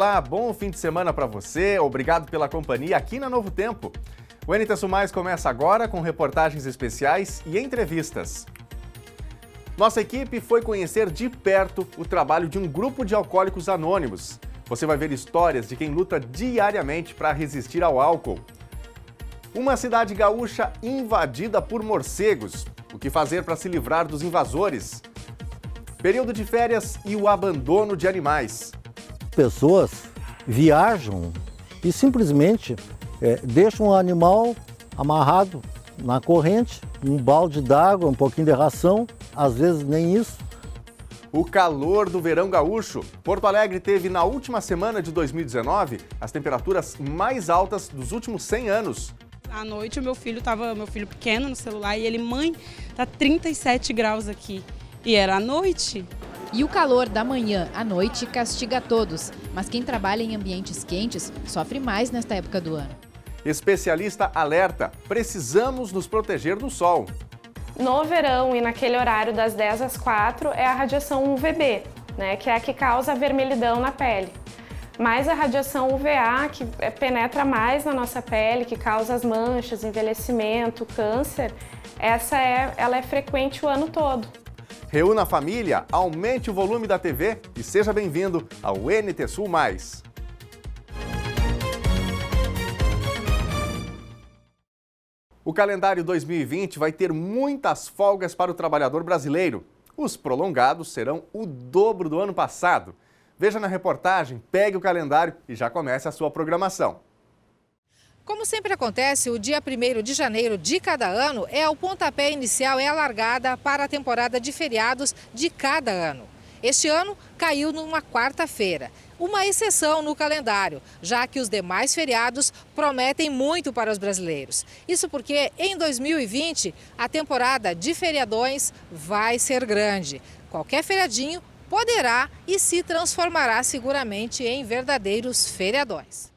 Olá, bom fim de semana para você, obrigado pela companhia aqui na Novo Tempo. O NT Sul Mais começa agora com reportagens especiais e entrevistas. Nossa equipe foi conhecer de perto o trabalho de um grupo de alcoólicos anônimos. Você vai ver histórias de quem luta diariamente para resistir ao álcool. Uma cidade gaúcha invadida por morcegos. O que fazer para se livrar dos invasores? Período de férias e o abandono de animais. Pessoas viajam e simplesmente deixam o animal amarrado na corrente, um balde d'água, um pouquinho de ração, às vezes nem isso. O calor do verão gaúcho. Porto Alegre teve na última semana de 2019 as temperaturas mais altas dos últimos 100 anos. À noite o meu filho pequeno no celular e ele, mãe, tá 37 graus aqui. E era à noite. E o calor da manhã à noite castiga a todos, mas quem trabalha em ambientes quentes sofre mais nesta época do ano. Especialista alerta: precisamos nos proteger do sol. No verão e naquele horário das 10 às 4 é a radiação UVB, que é a que causa vermelhidão na pele. Mas a radiação UVA, que penetra mais na nossa pele, que causa as manchas, envelhecimento, câncer, ela é frequente o ano todo. Reúna a família, aumente o volume da TV e seja bem-vindo ao NT Sul Mais. O calendário 2020 vai ter muitas folgas para o trabalhador brasileiro. Os prolongados serão o dobro do ano passado. Veja na reportagem, pegue o calendário e já comece a sua programação. Como sempre acontece, o dia 1º de janeiro de cada ano é o pontapé inicial, é a largada para a temporada de feriados de cada ano. Este ano caiu numa quarta-feira, uma exceção no calendário, já que os demais feriados prometem muito para os brasileiros. Isso porque em 2020 a temporada de feriadões vai ser grande. Qualquer feriadinho poderá e se transformará seguramente em verdadeiros feriadões.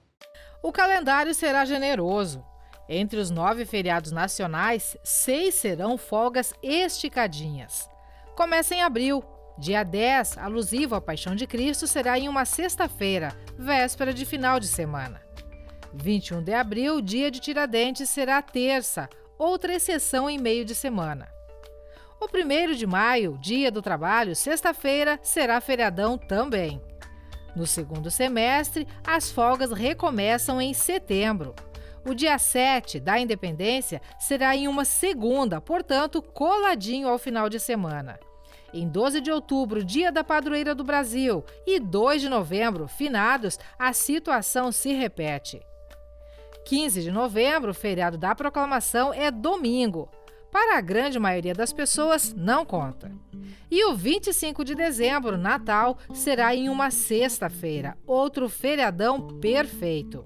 O calendário será generoso. Entre os 9 feriados nacionais, 6 serão folgas esticadinhas. Começa em abril. Dia 10, alusivo à Paixão de Cristo, será em uma sexta-feira, véspera de final de semana. 21 de abril, dia de Tiradentes, será terça, outra exceção em meio de semana. O 1º de maio, dia do trabalho, sexta-feira, será feriadão também. No segundo semestre, as folgas recomeçam em setembro. O dia 7 da Independência será em uma segunda, portanto, coladinho ao final de semana. Em 12 de outubro, dia da Padroeira do Brasil, e 2 de novembro, finados, a situação se repete. 15 de novembro, feriado da Proclamação, é domingo. Para a grande maioria das pessoas, não conta. E o 25 de dezembro, Natal, será em uma sexta-feira, outro feriadão perfeito.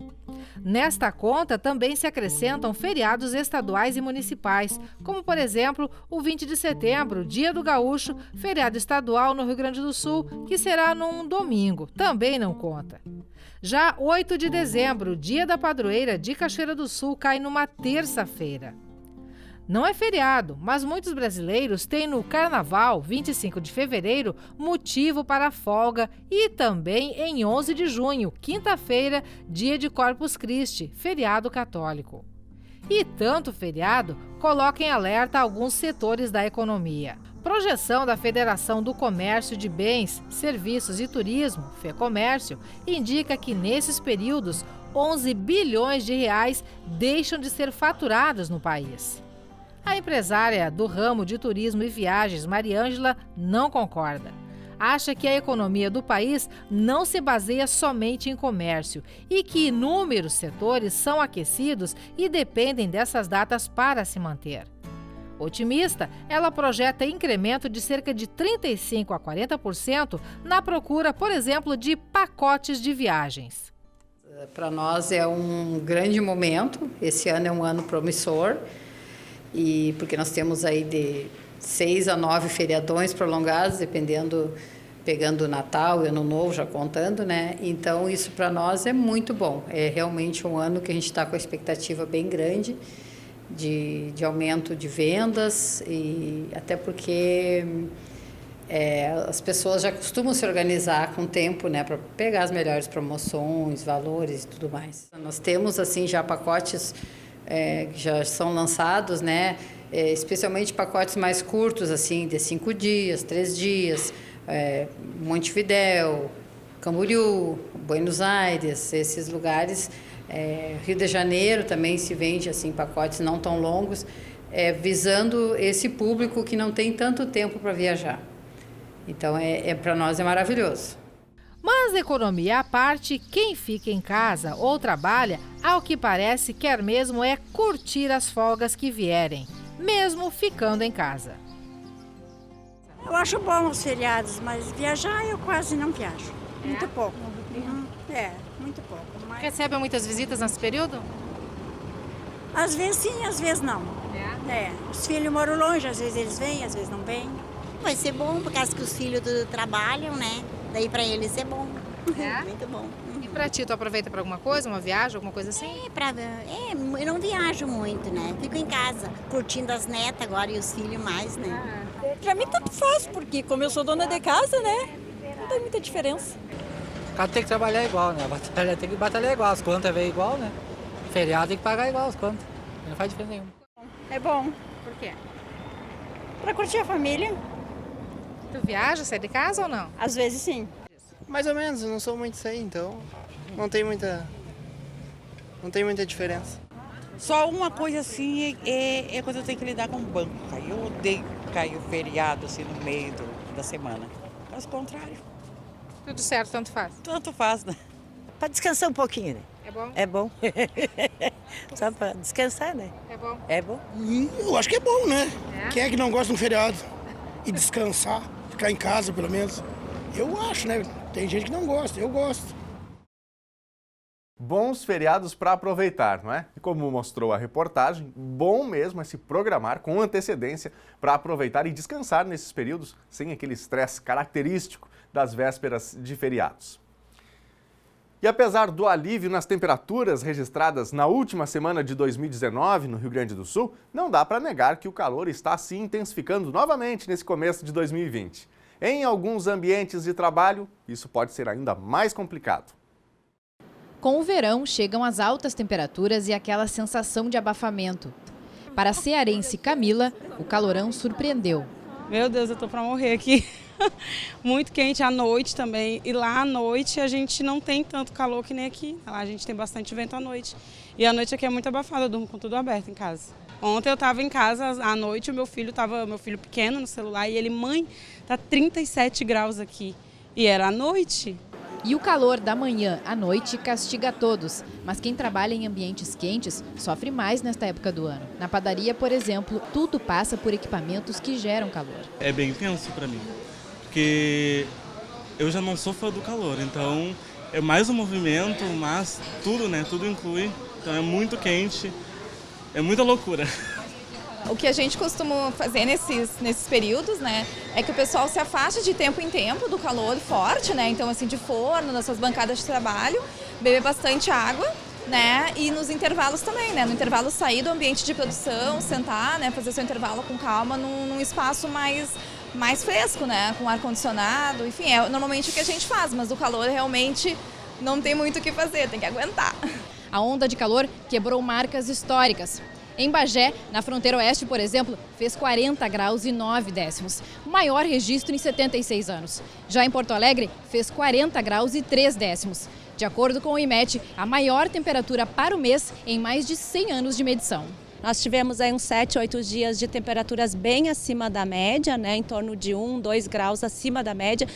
Nesta conta também se acrescentam feriados estaduais e municipais, como, por exemplo, o 20 de setembro, Dia do Gaúcho, feriado estadual no Rio Grande do Sul, que será num domingo, também não conta. Já 8 de dezembro, Dia da Padroeira de Cachoeira do Sul, cai numa terça-feira. Não é feriado, mas muitos brasileiros têm no Carnaval, 25 de fevereiro, motivo para folga e também em 11 de junho, quinta-feira, dia de Corpus Christi, feriado católico. E tanto feriado coloca em alerta alguns setores da economia. Projeção da Federação do Comércio de Bens, Serviços e Turismo, FEComércio, indica que nesses períodos 11 bilhões de reais deixam de ser faturados no país. A empresária do ramo de turismo e viagens, Mariângela, não concorda. Acha que a economia do país não se baseia somente em comércio e que inúmeros setores são aquecidos e dependem dessas datas para se manter. Otimista, ela projeta incremento de cerca de 35% a 40% na procura, por exemplo, de pacotes de viagens. Para nós é um grande momento, esse ano é um ano promissor. E porque nós temos aí de 6 a 9 feriadões prolongados, pegando o Natal e Ano Novo, já contando, Então, isso para nós é muito bom. É realmente um ano que a gente está com a expectativa bem grande de aumento de vendas, e até porque As pessoas já costumam se organizar com o tempo, né, para pegar as melhores promoções, valores e tudo mais. Nós temos assim já pacotes que já são lançados, né, especialmente pacotes mais curtos, assim, de 5 dias, 3 dias, Montevidéu, Camboriú, Buenos Aires, esses lugares. Rio de Janeiro também se vende assim pacotes não tão longos, visando esse público que não tem tanto tempo para viajar. Então, para nós é maravilhoso. Mas economia à parte, quem fica em casa ou trabalha, ao que parece, quer mesmo é curtir as folgas que vierem, mesmo ficando em casa. Eu acho bom os feriados, mas viajar eu quase não viajo. Muito pouco. Muito pouco. Mas... Recebe muitas visitas nesse período? Às vezes sim, às vezes não. Os filhos moram longe, às vezes eles vêm, às vezes não vêm. Vai ser bom, por causa que os filhos trabalham, né? Daí para eles é bom. Muito bom. E para ti, tu aproveita para alguma coisa, uma viagem, alguma coisa assim? Eu não viajo muito, né? Fico em casa, curtindo as netas agora e os filhos mais, né? Para mim tanto faz, porque como eu sou dona de casa, né? Não tem muita diferença. O cara tem que trabalhar igual, né? Tem que batalhar igual, as contas vêm igual, né? Feriado tem que pagar igual as contas. Não faz diferença nenhuma. É bom. Por quê? Para curtir a família. Tu viaja, sai de casa ou não? Às vezes sim. Mais ou menos, eu não sou muito isso aí, então não tem muita diferença. Só uma coisa assim é quando eu tenho que lidar com o banco. Aí eu odeio cair o feriado assim no meio da semana. Mas o contrário. Tudo certo, tanto faz? Tanto faz, né? Para descansar um pouquinho, né? É bom? É bom. Só para descansar, né? É bom? É bom. Eu acho que é bom, né? Quem é que não gosta de um feriado? E descansar, ficar em casa pelo menos. Eu acho, né? Tem gente que não gosta, eu gosto. Bons feriados para aproveitar, não é? E como mostrou a reportagem, bom mesmo é se programar com antecedência para aproveitar e descansar nesses períodos sem aquele estresse característico das vésperas de feriados. E apesar do alívio nas temperaturas registradas na última semana de 2019 no Rio Grande do Sul, não dá para negar que o calor está se intensificando novamente nesse começo de 2020. Em alguns ambientes de trabalho, isso pode ser ainda mais complicado. Com o verão, chegam as altas temperaturas e aquela sensação de abafamento. Para a cearense Camila, o calorão surpreendeu. Meu Deus, eu tô para morrer aqui. Muito quente à noite também. E lá à noite a gente não tem tanto calor que nem aqui. Lá a gente tem bastante vento à noite. E a noite aqui é muito abafada, eu durmo com tudo aberto em casa. Ontem eu estava em casa à noite, meu filho pequeno no celular e ele, mãe, tá 37 graus aqui. E era à noite. E o calor da manhã à noite castiga a todos, mas quem trabalha em ambientes quentes sofre mais nesta época do ano. Na padaria, por exemplo, tudo passa por equipamentos que geram calor. É bem tenso para mim, porque eu já não sou fã do calor, então é mais um movimento, mas tudo, né? Tudo inclui, então é muito quente, é muita loucura. O que a gente costuma fazer nesses períodos, né, é que o pessoal se afasta de tempo em tempo do calor forte, né, então assim de forno, nas suas bancadas de trabalho, beber bastante água, né, e nos intervalos também, né, no intervalo sair do ambiente de produção, sentar, né, fazer seu intervalo com calma num espaço mais fresco, né, com ar-condicionado, enfim, é normalmente o que a gente faz, mas o calor realmente não tem muito o que fazer, tem que aguentar. A onda de calor quebrou marcas históricas. Em Bagé, na fronteira oeste, por exemplo, fez 40 graus e 9 décimos, o maior registro em 76 anos. Já em Porto Alegre, fez 40 graus e 3 décimos. De acordo com o IMET, a maior temperatura para o mês em mais de 100 anos de medição. Nós tivemos aí uns 7, 8 dias de temperaturas bem acima da média, né, em torno de 1, 2 graus acima da média.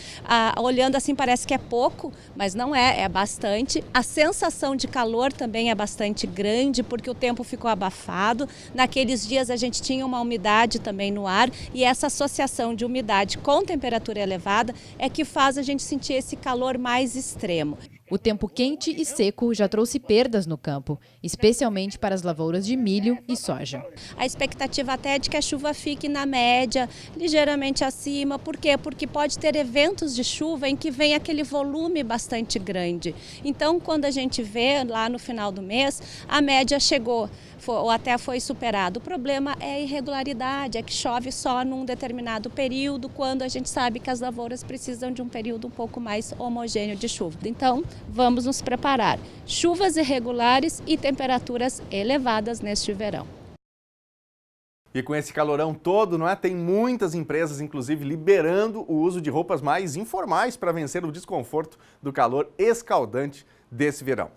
Olhando assim parece que é pouco, mas não é bastante. A sensação de calor também é bastante grande, porque o tempo ficou abafado. Naqueles dias a gente tinha uma umidade também no ar e essa associação de umidade com temperatura elevada é que faz a gente sentir esse calor mais extremo. O tempo quente e seco já trouxe perdas no campo, especialmente para as lavouras de milho e soja. A expectativa até é de que a chuva fique na média, ligeiramente acima. Por quê? Porque pode ter eventos de chuva em que vem aquele volume bastante grande. Então, quando a gente vê lá no final do mês, a média chegou, ou até foi superado. O problema é a irregularidade, é que chove só num determinado período, quando a gente sabe que as lavouras precisam de um período um pouco mais homogêneo de chuva. Então, vamos nos preparar. Chuvas irregulares e temperaturas elevadas neste verão. E com esse calorão todo, não é? Tem muitas empresas, inclusive, liberando o uso de roupas mais informais para vencer o desconforto do calor escaldante desse verão.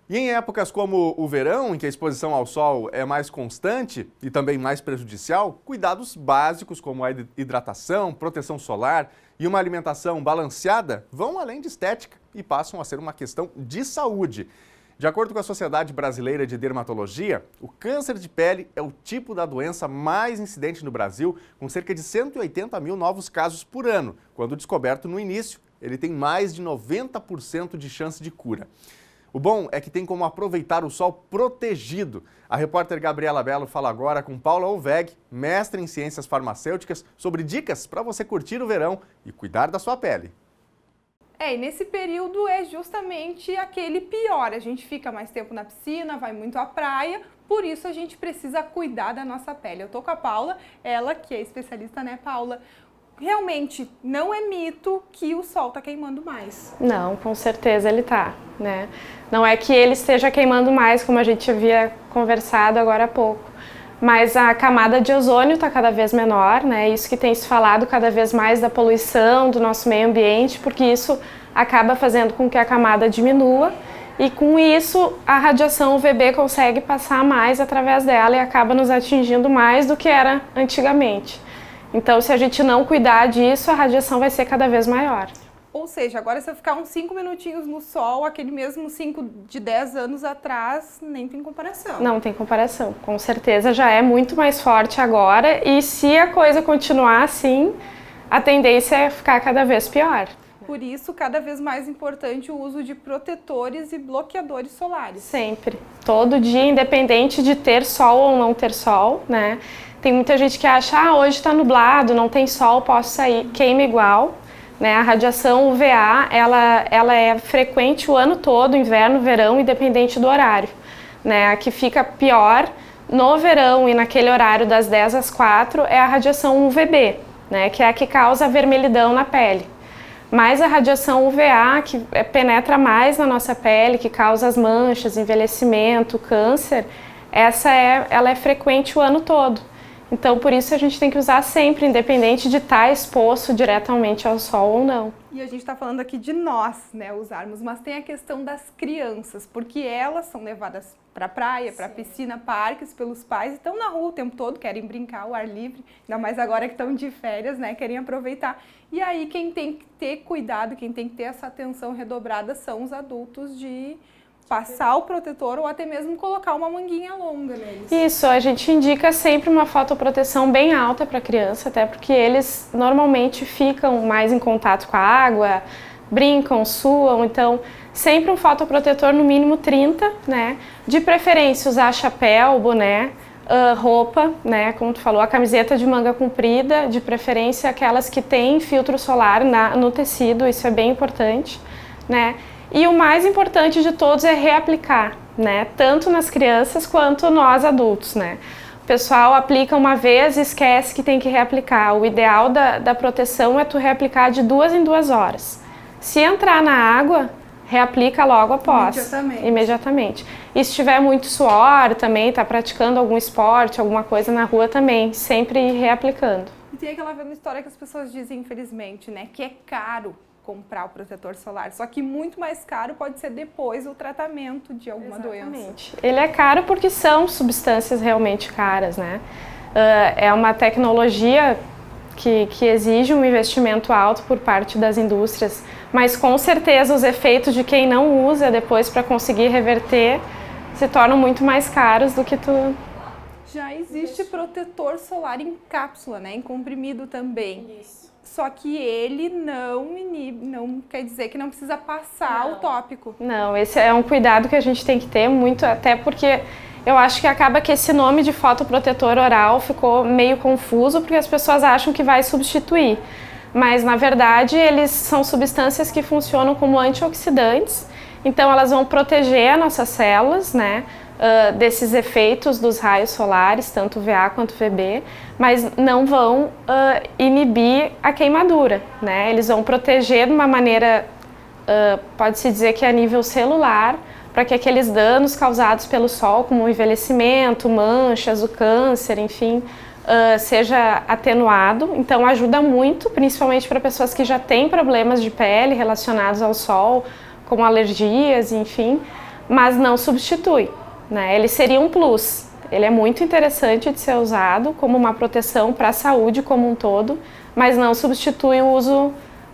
E em épocas como o verão, em que a exposição ao sol é mais constante e também mais prejudicial, cuidados básicos como a hidratação, proteção solar e uma alimentação balanceada vão além de estética e passam a ser uma questão de saúde. De acordo com a Sociedade Brasileira de Dermatologia, o câncer de pele é o tipo da doença mais incidente no Brasil, com cerca de 180 mil novos casos por ano. Quando descoberto no início, ele tem mais de 90% de chance de cura. O bom é que tem como aproveitar o sol protegido. A repórter Gabriela Belo fala agora com Paula Olveg, mestre em ciências farmacêuticas, sobre dicas para você curtir o verão e cuidar da sua pele. E nesse período é justamente aquele pior. A gente fica mais tempo na piscina, vai muito à praia, por isso a gente precisa cuidar da nossa pele. Eu tô com a Paula, ela que é especialista, né, Paula? Realmente não é mito que o sol está queimando mais. Não, com certeza ele está, né? Não é que ele esteja queimando mais, como a gente havia conversado agora há pouco, mas a camada de ozônio está cada vez menor, né? Isso que tem se falado cada vez mais da poluição do nosso meio ambiente, porque isso acaba fazendo com que a camada diminua e com isso a radiação UVB consegue passar mais através dela e acaba nos atingindo mais do que era antigamente. Então, se a gente não cuidar disso, a radiação vai ser cada vez maior. Ou seja, agora se eu ficar uns 5 minutinhos no sol, aquele mesmo 5 de 10 anos atrás, nem tem comparação. Não tem comparação, com certeza já é muito mais forte agora e se a coisa continuar assim, a tendência é ficar cada vez pior. Por isso, cada vez mais importante o uso de protetores e bloqueadores solares. Sempre, todo dia, independente de ter sol ou não ter sol, né? Tem muita gente que acha, hoje está nublado, não tem sol, posso sair. Queima igual, né? A radiação UVA, ela é frequente o ano todo, inverno, verão, independente do horário, né? A que fica pior no verão e naquele horário das 10 às 4 é a radiação UVB, né? Que é a que causa vermelhidão na pele. Mas a radiação UVA, que penetra mais na nossa pele, que causa as manchas, envelhecimento, câncer, ela é frequente o ano todo. Então, por isso a gente tem que usar sempre, independente de estar exposto diretamente ao sol ou não. E a gente está falando aqui de nós, né, usarmos, mas tem a questão das crianças, porque elas são levadas para a praia, para a piscina, parques, pelos pais, e estão na rua o tempo todo, querem brincar ao ar livre, ainda mais agora que estão de férias, né, querem aproveitar. E aí quem tem que ter cuidado, quem tem que ter essa atenção redobrada são os adultos de passar o protetor ou até mesmo colocar uma manguinha longa neles. Isso, a gente indica sempre uma fotoproteção bem alta para a criança, até porque eles normalmente ficam mais em contato com a água, brincam, suam, então sempre um fotoprotetor no mínimo 30, né? De preferência usar chapéu, boné, roupa, né? Como tu falou, a camiseta de manga comprida, de preferência aquelas que têm filtro solar no tecido, isso é bem importante, né? E o mais importante de todos é reaplicar, né? Tanto nas crianças quanto nós adultos, né? O pessoal aplica uma vez e esquece que tem que reaplicar. O ideal da proteção é tu reaplicar de 2 em 2 horas. Se entrar na água, reaplica logo após. Imediatamente. E se tiver muito suor também, tá praticando algum esporte, alguma coisa na rua também, sempre ir reaplicando. E tem aquela velha história que as pessoas dizem, infelizmente, né? Que é caro comprar o protetor solar, só que muito mais caro pode ser depois o tratamento de alguma doença. Ele é caro porque são substâncias realmente caras, né? É uma tecnologia que exige um investimento alto por parte das indústrias, mas com certeza os efeitos de quem não usa depois para conseguir reverter se tornam muito mais caros do que tu... Já existe protetor solar em cápsula, né? Em comprimido também. Isso. só que ele não inibe, não quer dizer que não precisa passar o tópico. Não, esse é um cuidado que a gente tem que ter muito, até porque eu acho que acaba que esse nome de fotoprotetor oral ficou meio confuso, porque as pessoas acham que vai substituir. Mas, na verdade, eles são substâncias que funcionam como antioxidantes, então elas vão proteger as nossas células, né, desses efeitos dos raios solares, tanto VA quanto VB, mas não vão inibir a queimadura, né? Eles vão proteger de uma maneira, pode-se dizer que a nível celular, para que aqueles danos causados pelo sol, como o envelhecimento, manchas, o câncer, enfim, seja atenuado. Então ajuda muito, principalmente para pessoas que já têm problemas de pele relacionados ao sol, como alergias, enfim, mas não substitui, né? Ele seria um plus. Ele é muito interessante de ser usado como uma proteção para a saúde como um todo, mas não substitui o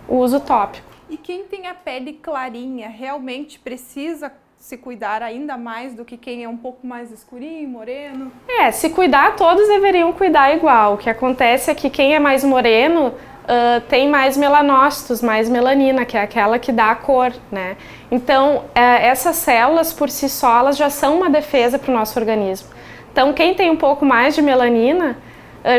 uso tópico. E quem tem a pele clarinha realmente precisa se cuidar ainda mais do que quem é um pouco mais escurinho, moreno? Se cuidar, todos deveriam cuidar igual. O que acontece é que quem é mais moreno tem mais melanócitos, mais melanina, que é aquela que dá a cor, né? Então, essas células por si só, elas já são uma defesa para o nosso organismo. Então, quem tem um pouco mais de melanina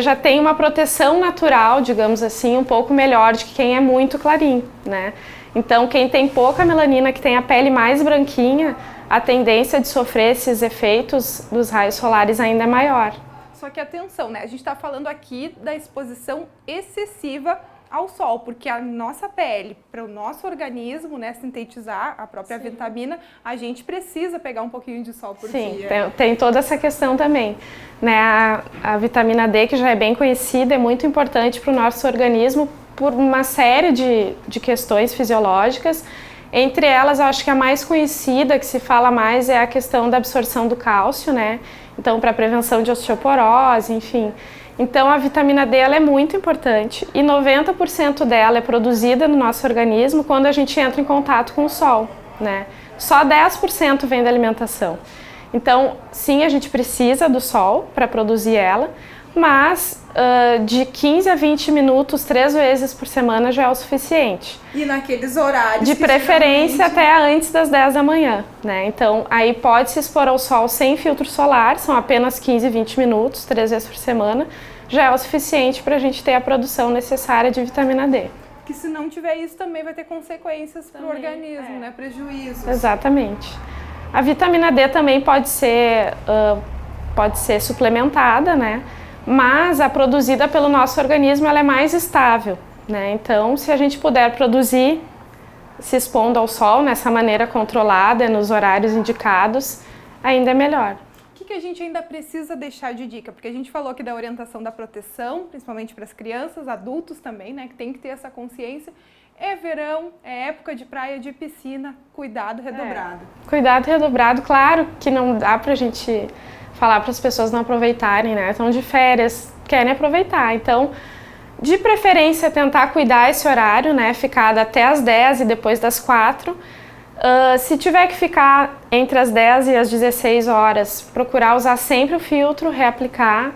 já tem uma proteção natural, digamos assim, um pouco melhor de que quem é muito clarinho, né? Então, quem tem pouca melanina, que tem a pele mais branquinha, a tendência de sofrer esses efeitos dos raios solares ainda é maior. Só que atenção, né? A gente está falando aqui da exposição excessiva ao sol, porque a nossa pele, para o nosso organismo, né, sintetizar a própria vitamina, a gente precisa pegar um pouquinho de sol por dia. Sim, tem toda essa questão também, né? A vitamina D, que já é bem conhecida, é muito importante para o nosso organismo por uma série de questões fisiológicas. Entre elas, eu acho que a mais conhecida, que se fala mais, é a questão da absorção do cálcio, né? Então, para prevenção de osteoporose, enfim. Então, a vitamina D ela é muito importante e 90% dela é produzida no nosso organismo quando a gente entra em contato com o sol, né? Só 10% vem da alimentação. Então, sim, a gente precisa do sol para produzir ela, mas de 15 a 20 minutos, 3 vezes por semana já é o suficiente. E naqueles horários de preferência até antes das 10 da manhã, né? Então, aí pode se expor ao sol sem filtro solar, são apenas 15, 20 minutos, 3 vezes por semana, já é o suficiente para a gente ter a produção necessária de vitamina D. Que se não tiver isso também vai ter consequências para o organismo, né? Prejuízos. Exatamente. A vitamina D também pode ser suplementada, né? Mas a produzida pelo nosso organismo ela é mais estável, né? Então, se a gente puder produzir se expondo ao sol nessa maneira controlada, nos horários indicados, ainda é melhor. O que a gente ainda precisa deixar de dica? Porque a gente falou aqui da orientação da proteção, principalmente para as crianças, adultos também, né? Que tem que ter essa consciência. É verão, é época de praia, de piscina, cuidado redobrado. Cuidado redobrado, claro que não dá pra gente falar para as pessoas não aproveitarem, né? Estão de férias, querem aproveitar. Então, de preferência, tentar cuidar esse horário, né? Ficar até as 10 e depois das 4. Se tiver que ficar entre as 10 e as 16 horas, procurar usar sempre o filtro, reaplicar,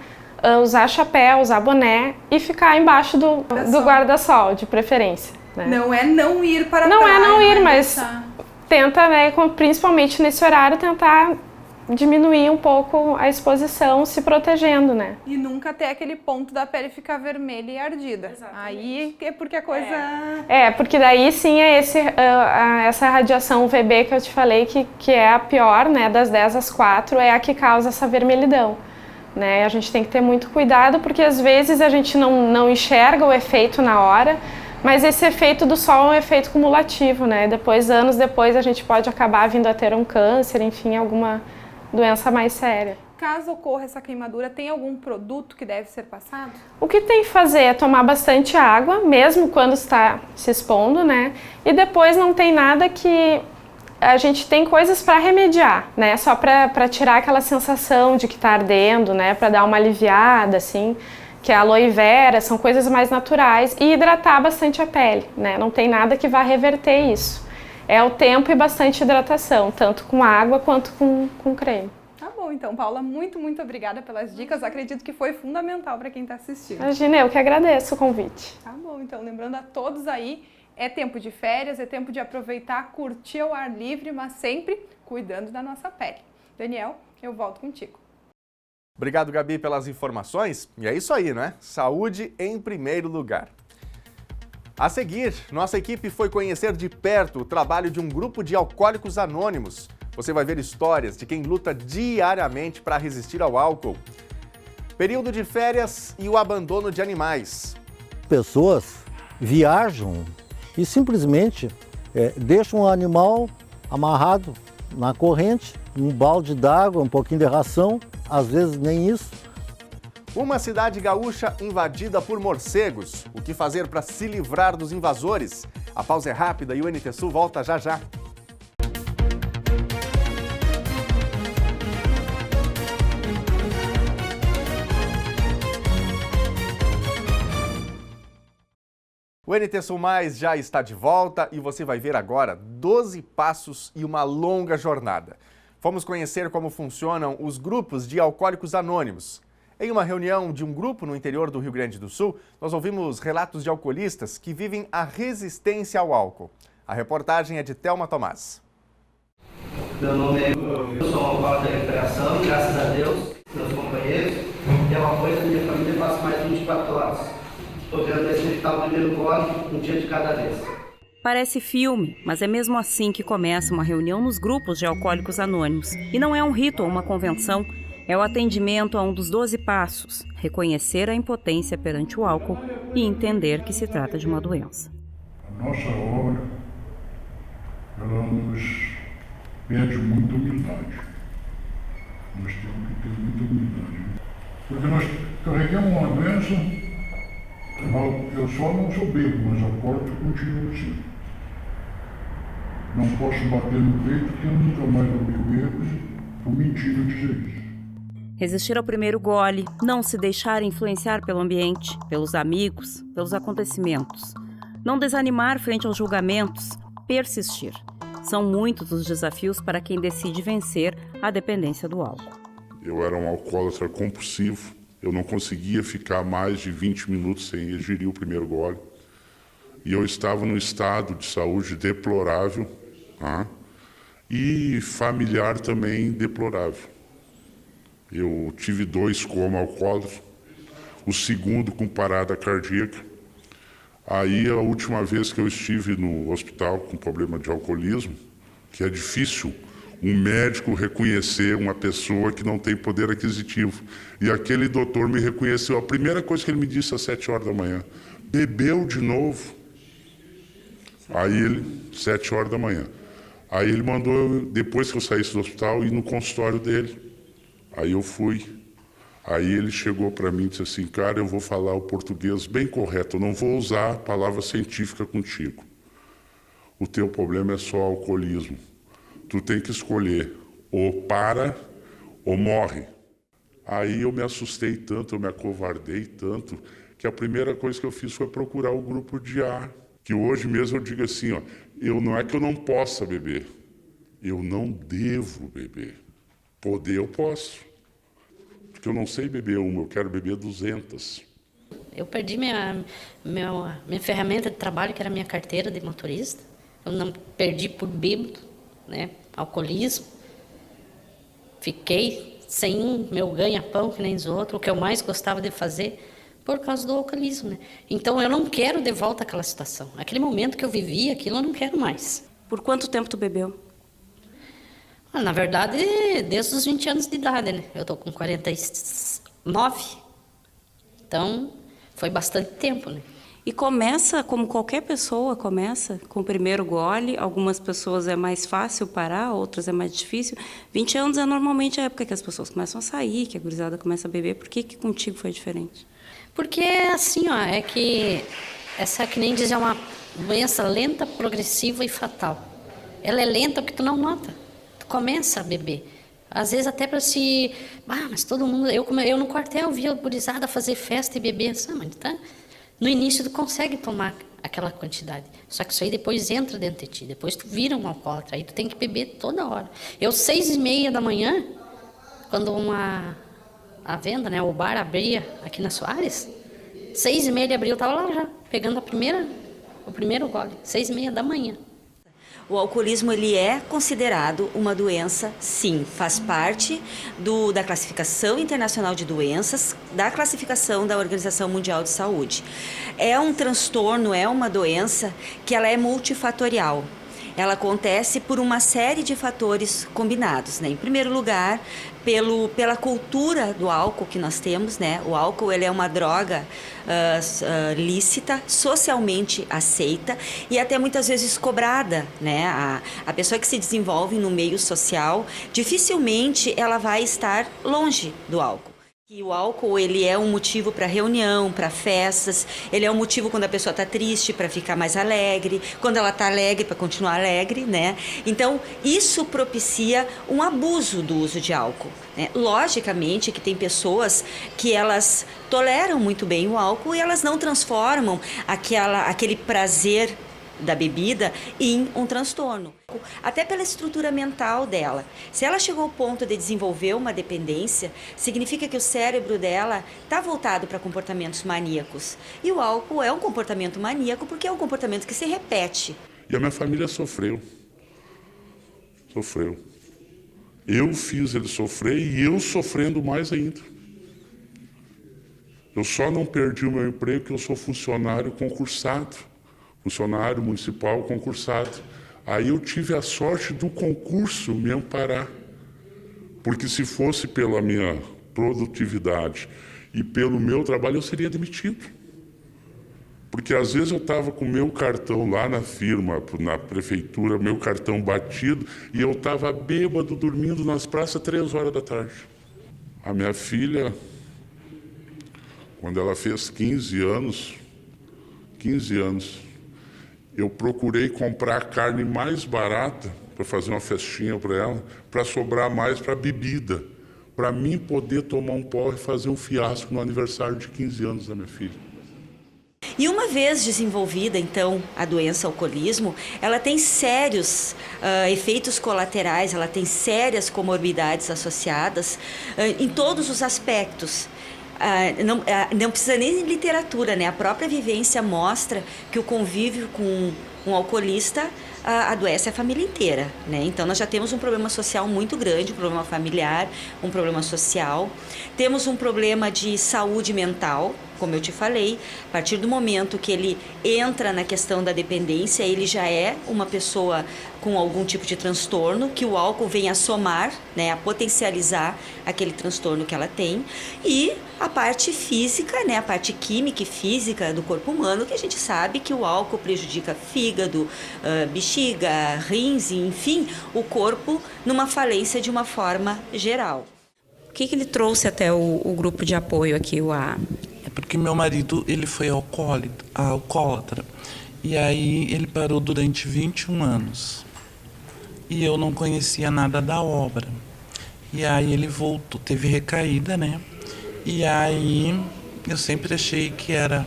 usar chapéu, usar boné e ficar embaixo do guarda-sol, de preferência. Né? Não é não ir para a praia. Não é não ir, mas tenta, né, principalmente nesse horário, tentar diminuir um pouco a exposição, se protegendo, né? E nunca ter aquele ponto da pele ficar vermelha e ardida. Exatamente. Aí é porque a coisa... porque daí sim é essa radiação UVB que eu te falei que é a pior, né? Das 10 às 4 é a que causa essa vermelhidão, né? A gente tem que ter muito cuidado porque às vezes a gente não enxerga o efeito na hora, mas esse efeito do sol é um efeito cumulativo, né? Anos depois a gente pode acabar vindo a ter um câncer, enfim, alguma doença mais séria. Caso ocorra essa queimadura, tem algum produto que deve ser passado? O que tem que fazer é tomar bastante água, mesmo quando está se expondo, né? E depois não tem nada que... A gente tem coisas para remediar, né? Só para tirar aquela sensação de que está ardendo, né? Para dar uma aliviada, assim, que é a aloe vera, são coisas mais naturais. E hidratar bastante a pele, né? Não tem nada que vá reverter isso. É o tempo e bastante hidratação, tanto com água quanto com creme. Tá bom, bom, então, Paula, muito obrigada pelas dicas. Acredito que foi fundamental para quem está assistindo. Imagina, eu que agradeço o convite. Tá bom, então, lembrando a todos aí, é tempo de férias, é tempo de aproveitar, curtir ao ar livre, mas sempre cuidando da nossa pele. Daniel, eu volto contigo. Obrigado, Gabi, pelas informações. E é isso aí, né? Saúde em primeiro lugar. A seguir, nossa equipe foi conhecer de perto o trabalho de um grupo de alcoólicos anônimos. Você vai ver histórias de quem luta diariamente para resistir ao álcool. Período de férias e o abandono de animais. Pessoas viajam e simplesmente deixam o animal amarrado na corrente, um balde d'água, um pouquinho de ração, às vezes nem isso. Uma cidade gaúcha invadida por morcegos. O que fazer para se livrar dos invasores? A pausa é rápida e o NT Sul volta já já. O NT Sul Mais já está de volta e você vai ver agora 12 passos e uma longa jornada. Fomos conhecer como funcionam os grupos de alcoólicos anônimos. Em uma reunião de um grupo no interior do Rio Grande do Sul, nós ouvimos relatos de alcoolistas que vivem a resistência ao álcool. A reportagem é de Thelma Tomás. Meu nome é... Eu sou um alcoólatra de recuperação, graças a Deus, meus companheiros. E é uma coisa que minha família faz mais de 24 horas. Estou tentando respeitar o primeiro gole, um dia de cada vez. Parece filme, mas é mesmo assim que começa uma reunião nos grupos de alcoólicos anônimos. E não é um rito ou uma convenção, é o atendimento a um dos 12 passos, reconhecer a impotência perante o álcool e entender que se trata de uma doença. A nossa obra, ela nos pede muita humildade. Nós temos que ter muita humildade. Porque nós carregamos uma doença. Eu só não sou bebo, mas a porta continua assim. Não posso bater no peito que eu nunca mais vou beber, por mentira dizer isso. Resistir ao primeiro gole, não se deixar influenciar pelo ambiente, pelos amigos, pelos acontecimentos. Não desanimar frente aos julgamentos, persistir. São muitos os desafios para quem decide vencer a dependência do álcool. Eu era um alcoólatra compulsivo. Eu não conseguia ficar mais de 20 minutos sem ingerir o primeiro gole. E eu estava num estado de saúde deplorável, e familiar também deplorável. Eu tive 2 coma alcoólatras, o segundo com parada cardíaca. Aí a última vez que eu estive no hospital com problema de alcoolismo, que é difícil um médico reconhecer uma pessoa que não tem poder aquisitivo. E aquele doutor me reconheceu. A primeira coisa que ele me disse às 7 horas da manhã, bebeu de novo. Aí ele, 7 horas da manhã. Aí ele mandou, depois que eu saísse do hospital, ir no consultório dele. Aí eu fui. Aí ele chegou para mim e disse assim, cara, eu vou falar o português bem correto, eu não vou usar a palavra científica contigo. O teu problema é só alcoolismo. Tu tem que escolher ou para ou morre. Aí eu me assustei tanto, eu me acovardei tanto, que a primeira coisa que eu fiz foi procurar o grupo de A. Que hoje mesmo eu digo assim, ó, não é que eu não possa beber, eu não devo beber. Poder eu posso, porque eu não sei beber uma, eu quero beber 200. Eu perdi minha ferramenta de trabalho, que era a minha carteira de motorista. Eu não perdi por bêbado, né? Alcoolismo. Fiquei sem meu ganha-pão, que nem os outros, o que eu mais gostava de fazer, por causa do alcoolismo, né? Então eu não quero de volta aquela situação. Aquele momento que eu vivi, aquilo eu não quero mais. Por quanto tempo tu bebeu? Na verdade, desde os 20 anos de idade, né? Eu tô com 49. Então, foi bastante tempo, né? E começa, como qualquer pessoa começa, com o primeiro gole. Algumas pessoas é mais fácil parar, outras é mais difícil. 20 anos é normalmente a época que as pessoas começam a sair, que a gurizada começa a beber. Por que contigo foi diferente? Porque assim, ó, é que essa, que nem diz, é uma doença lenta, progressiva e fatal. Ela é lenta porque tu não nota. Tu começa a beber. Às vezes até para se... mas todo mundo... Eu no quartel via a gurizada fazer festa e beber. Mas tá... No início tu consegue tomar aquela quantidade. Só que isso aí depois entra dentro de ti. Depois tu vira um alcoólatra. Aí tu tem que beber toda hora. Eu, 6h30 da manhã, quando a venda, né, o bar abria aqui na Soares, 6h30 de abril eu estava lá já, pegando o primeiro gole, 6h30 da manhã. O alcoolismo ele é considerado uma doença, sim, faz parte da classificação internacional de doenças, da classificação da Organização Mundial de Saúde. É um transtorno, é uma doença que ela é multifatorial. Ela acontece por uma série de fatores combinados, né? Em primeiro lugar, pela cultura do álcool que nós temos, né? O álcool ele é uma droga lícita, socialmente aceita e até muitas vezes cobrada, né? A pessoa que se desenvolve no meio social, dificilmente ela vai estar longe do álcool. E o álcool ele é um motivo para reunião, para festas, ele é um motivo quando a pessoa está triste para ficar mais alegre, quando ela está alegre para continuar alegre, né? Então isso propicia um abuso do uso de álcool, né? Logicamente que tem pessoas que elas toleram muito bem o álcool e elas não transformam aquele prazer da bebida em um transtorno, até pela estrutura mental dela. Se ela chegou ao ponto de desenvolver uma dependência, significa que o cérebro dela está voltado para comportamentos maníacos. E o álcool é um comportamento maníaco porque é um comportamento que se repete. E a minha família sofreu. Eu fiz ele sofrer e eu sofrendo mais ainda. Eu só não perdi o meu emprego porque eu sou funcionário concursado. Funcionário municipal concursado. Aí eu tive a sorte do concurso me amparar. Porque se fosse pela minha produtividade e pelo meu trabalho, eu seria demitido. Porque às vezes eu estava com o meu cartão lá na firma, na prefeitura, meu cartão batido, e eu estava bêbado, dormindo nas praças 3 horas da tarde. A minha filha, quando ela fez 15 anos, eu procurei comprar a carne mais barata para fazer uma festinha para ela, para sobrar mais para bebida, para mim poder tomar um porre e fazer um fiasco no aniversário de 15 anos da minha filha. E uma vez desenvolvida, então, a doença alcoolismo, ela tem sérios efeitos colaterais, ela tem sérias comorbidades associadas em todos os aspectos. Não precisa nem de literatura, né? A própria vivência mostra que o convívio com um alcoolista adoece a família inteira, né? Então nós já temos um problema social muito grande, um problema familiar, um problema social. Temos um problema de saúde mental, como eu te falei, a partir do momento que ele entra na questão da dependência, ele já é uma pessoa com algum tipo de transtorno, que o álcool vem a somar, né, a potencializar aquele transtorno que ela tem. E a parte física, né, a parte química e física do corpo humano, que a gente sabe que o álcool prejudica fígado, bexiga, rins, enfim, o corpo numa falência de uma forma geral. O que ele trouxe até o grupo de apoio aqui, o AA? É porque meu marido, ele foi alcoólatra. E aí ele parou durante 21 anos. E eu não conhecia nada da obra. E aí ele voltou, teve recaída, né? E aí eu sempre achei que era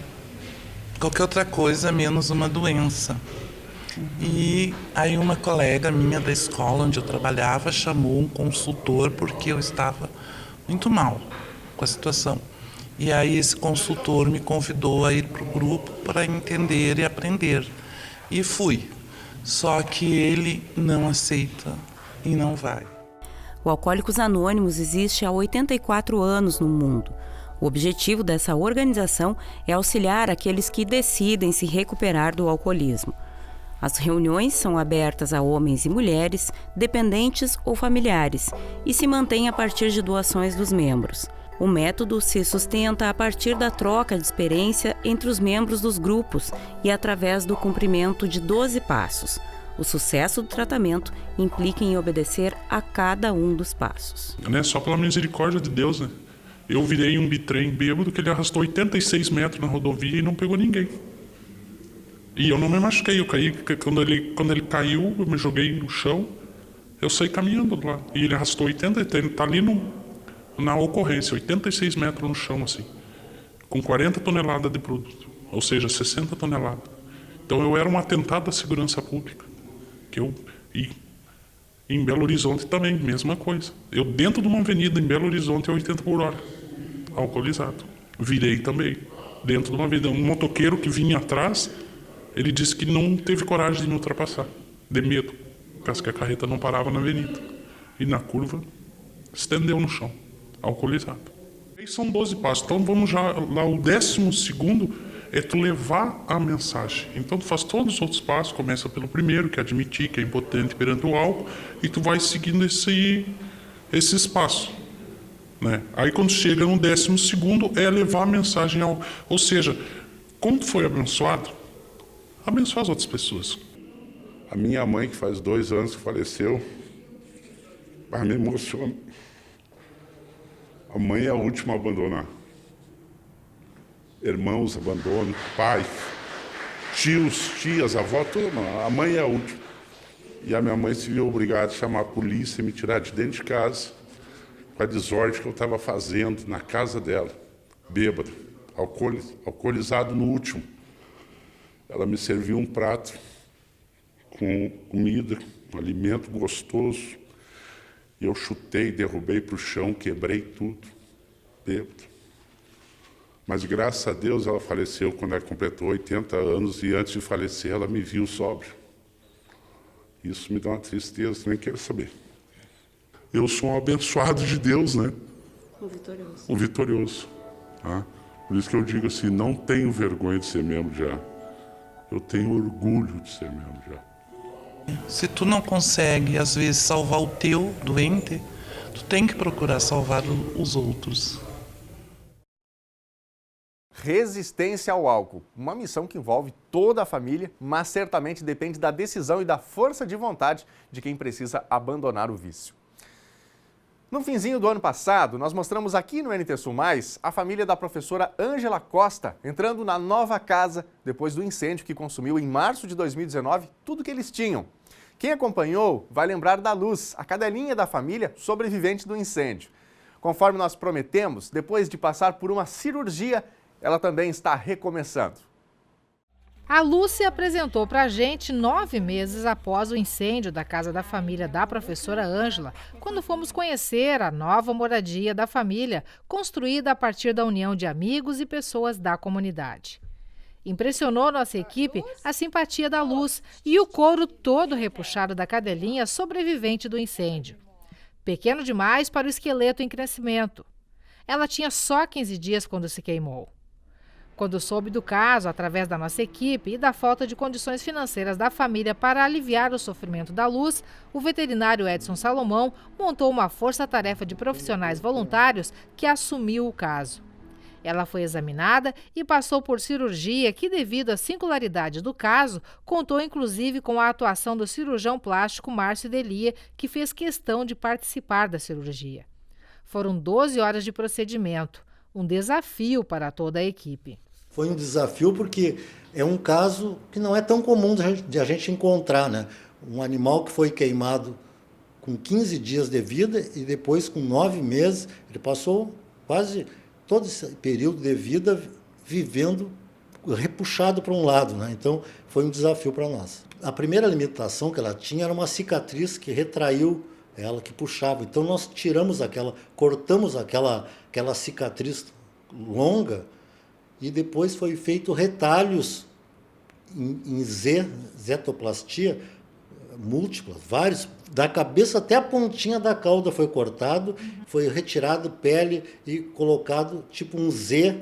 qualquer outra coisa menos uma doença. E aí uma colega minha da escola onde eu trabalhava chamou um consultor porque eu estava muito mal com a situação. E aí esse consultor me convidou a ir para o grupo para entender e aprender. E fui. Só que ele não aceita e não vai. O Alcoólicos Anônimos existe há 84 anos no mundo. O objetivo dessa organização é auxiliar aqueles que decidem se recuperar do alcoolismo. As reuniões são abertas a homens e mulheres, dependentes ou familiares, e se mantêm a partir de doações dos membros. O método se sustenta a partir da troca de experiência entre os membros dos grupos e através do cumprimento de 12 passos. O sucesso do tratamento implica em obedecer a cada um dos passos. Né? Só pela misericórdia de Deus, né? Eu virei um bitrem bêbado que ele arrastou 86 metros na rodovia e não pegou ninguém. E eu não me machuquei, eu caí, quando ele caiu, eu me joguei no chão, eu saí caminhando lá. E ele arrastou 80, ele tá ali na ocorrência, 86 metros no chão, assim, com 40 toneladas de produto, ou seja, 60 toneladas. Então eu era um atentado à segurança pública. Em Belo Horizonte também, mesma coisa. Eu dentro de uma avenida em Belo Horizonte a 80 por hora, alcoolizado. Virei também. Dentro de uma avenida, um motoqueiro que vinha atrás, ele disse que não teve coragem de me ultrapassar, de medo, caso que a carreta não parava na avenida. E na curva, estendeu no chão, alcoolizado. E são 12 passos, então vamos já lá, o 12º é tu levar a mensagem. Então tu faz todos os outros passos, começa pelo primeiro, que é admitir que é impotente perante o álcool, e tu vai seguindo esses passos. Né? Aí quando chega no 12º é levar a mensagem ao... Ou seja, como tu foi abençoado, abençoar as outras pessoas. A minha mãe, que faz 2 anos que faleceu, me emociona. A mãe é a última a abandonar. Irmãos abandonam, pai, tios, tias, avó, tudo. A mãe é a última. E a minha mãe se viu obrigada a chamar a polícia e me tirar de dentro de casa com a desordem que eu estava fazendo na casa dela, bêbado, alcoolizado no último. Ela me serviu um prato com comida, um alimento gostoso. E eu chutei, derrubei para o chão, quebrei tudo, bêbado. Mas graças a Deus ela faleceu quando ela completou 80 anos e antes de falecer ela me viu sóbrio. Isso me dá uma tristeza, nem quero saber. Eu sou um abençoado de Deus, né? Um vitorioso. Um vitorioso. Tá? Por isso que eu digo assim, não tenho vergonha de ser membro já. Eu tenho orgulho de ser membro já. Se tu não consegue, às vezes, salvar o teu doente, tu tem que procurar salvar os outros. Resistência ao álcool, uma missão que envolve toda a família, mas certamente depende da decisão e da força de vontade de quem precisa abandonar o vício. No finzinho do ano passado, nós mostramos aqui no NT Sul Mais a família da professora Ângela Costa entrando na nova casa depois do incêndio que consumiu em março de 2019 tudo que eles tinham. Quem acompanhou vai lembrar da Luz, a cadelinha da família sobrevivente do incêndio. Conforme nós prometemos, depois de passar por uma cirurgia, ela também está recomeçando. A Luz se apresentou para a gente 9 meses após o incêndio da casa da família da professora Ângela, quando fomos conhecer a nova moradia da família, construída a partir da união de amigos e pessoas da comunidade. Impressionou nossa equipe a simpatia da Luz e o couro todo repuxado da cadelinha sobrevivente do incêndio. Pequeno demais para o esqueleto em crescimento. Ela tinha só 15 dias quando se queimou. Quando soube do caso, através da nossa equipe e da falta de condições financeiras da família para aliviar o sofrimento da Luz, o veterinário Edson Salomão montou uma força-tarefa de profissionais voluntários que assumiu o caso. Ela foi examinada e passou por cirurgia que, devido à singularidade do caso, contou inclusive com a atuação do cirurgião plástico Márcio Delia, que fez questão de participar da cirurgia. Foram 12 horas de procedimento, um desafio para toda a equipe. Foi um desafio porque é um caso que não é tão comum de a gente encontrar, né? Um animal que foi queimado com 15 dias de vida e depois com 9 meses, ele passou quase todo esse período de vida vivendo repuxado para um lado, né? Então foi um desafio para nós. A primeira limitação que ela tinha era uma cicatriz que retraiu ela, que puxava. Então nós cortamos aquela cicatriz longa e depois foi feito retalhos em zetoplastia múltiplas, vários, da cabeça até a pontinha da cauda foi cortado, foi retirado pele e colocado tipo um Z,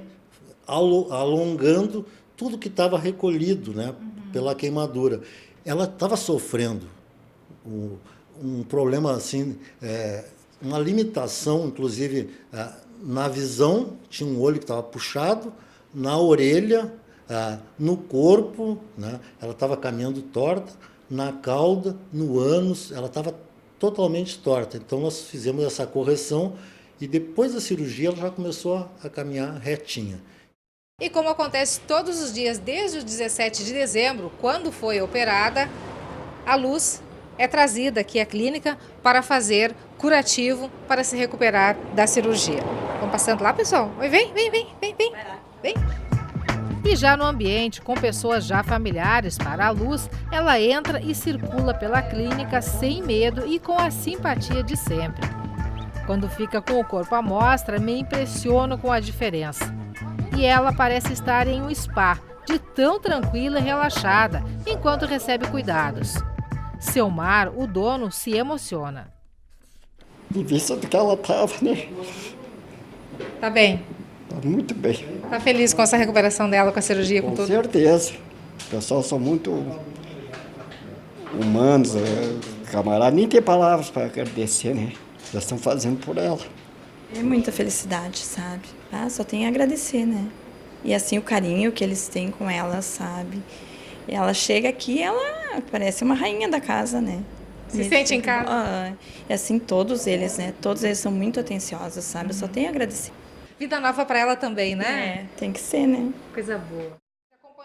alongando tudo que estava recolhido, né, pela queimadura. Ela estava sofrendo um problema assim, uma limitação, inclusive na visão, tinha um olho que estava puxado, na orelha, no corpo, né? Ela estava caminhando torta, na cauda, no ânus, ela estava totalmente torta. Então nós fizemos essa correção e depois da cirurgia ela já começou a caminhar retinha. E como acontece todos os dias desde o 17 de dezembro, quando foi operada, a Luz é trazida aqui à clínica para fazer curativo para se recuperar da cirurgia. Vamos passando lá, pessoal? Oi, vem. E já no ambiente, com pessoas já familiares para a Luz, ela entra e circula pela clínica sem medo e com a simpatia de sempre. Quando fica com o corpo à mostra, me impressiono com a diferença. E ela parece estar em um spa, de tão tranquila e relaxada, enquanto recebe cuidados. Selmar, o dono, se emociona. De vista do que ela estava, né? Tá bem? Tá muito bem. Tá feliz com essa recuperação dela, com a cirurgia, com tudo? Com certeza. O pessoal são muito humanos, camaradas. Nem tem palavras para agradecer, né? Já estão fazendo por ela. É muita felicidade, sabe? Só tenho a agradecer, né? E assim, o carinho que eles têm com ela, sabe? E ela chega aqui, ela parece uma rainha da casa, né? Se sente em casa? E assim, todos eles, né? Todos eles são muito atenciosos, sabe? Eu só tenho a agradecer. Vida nova para ela também, né? Tem que ser, né? Coisa boa.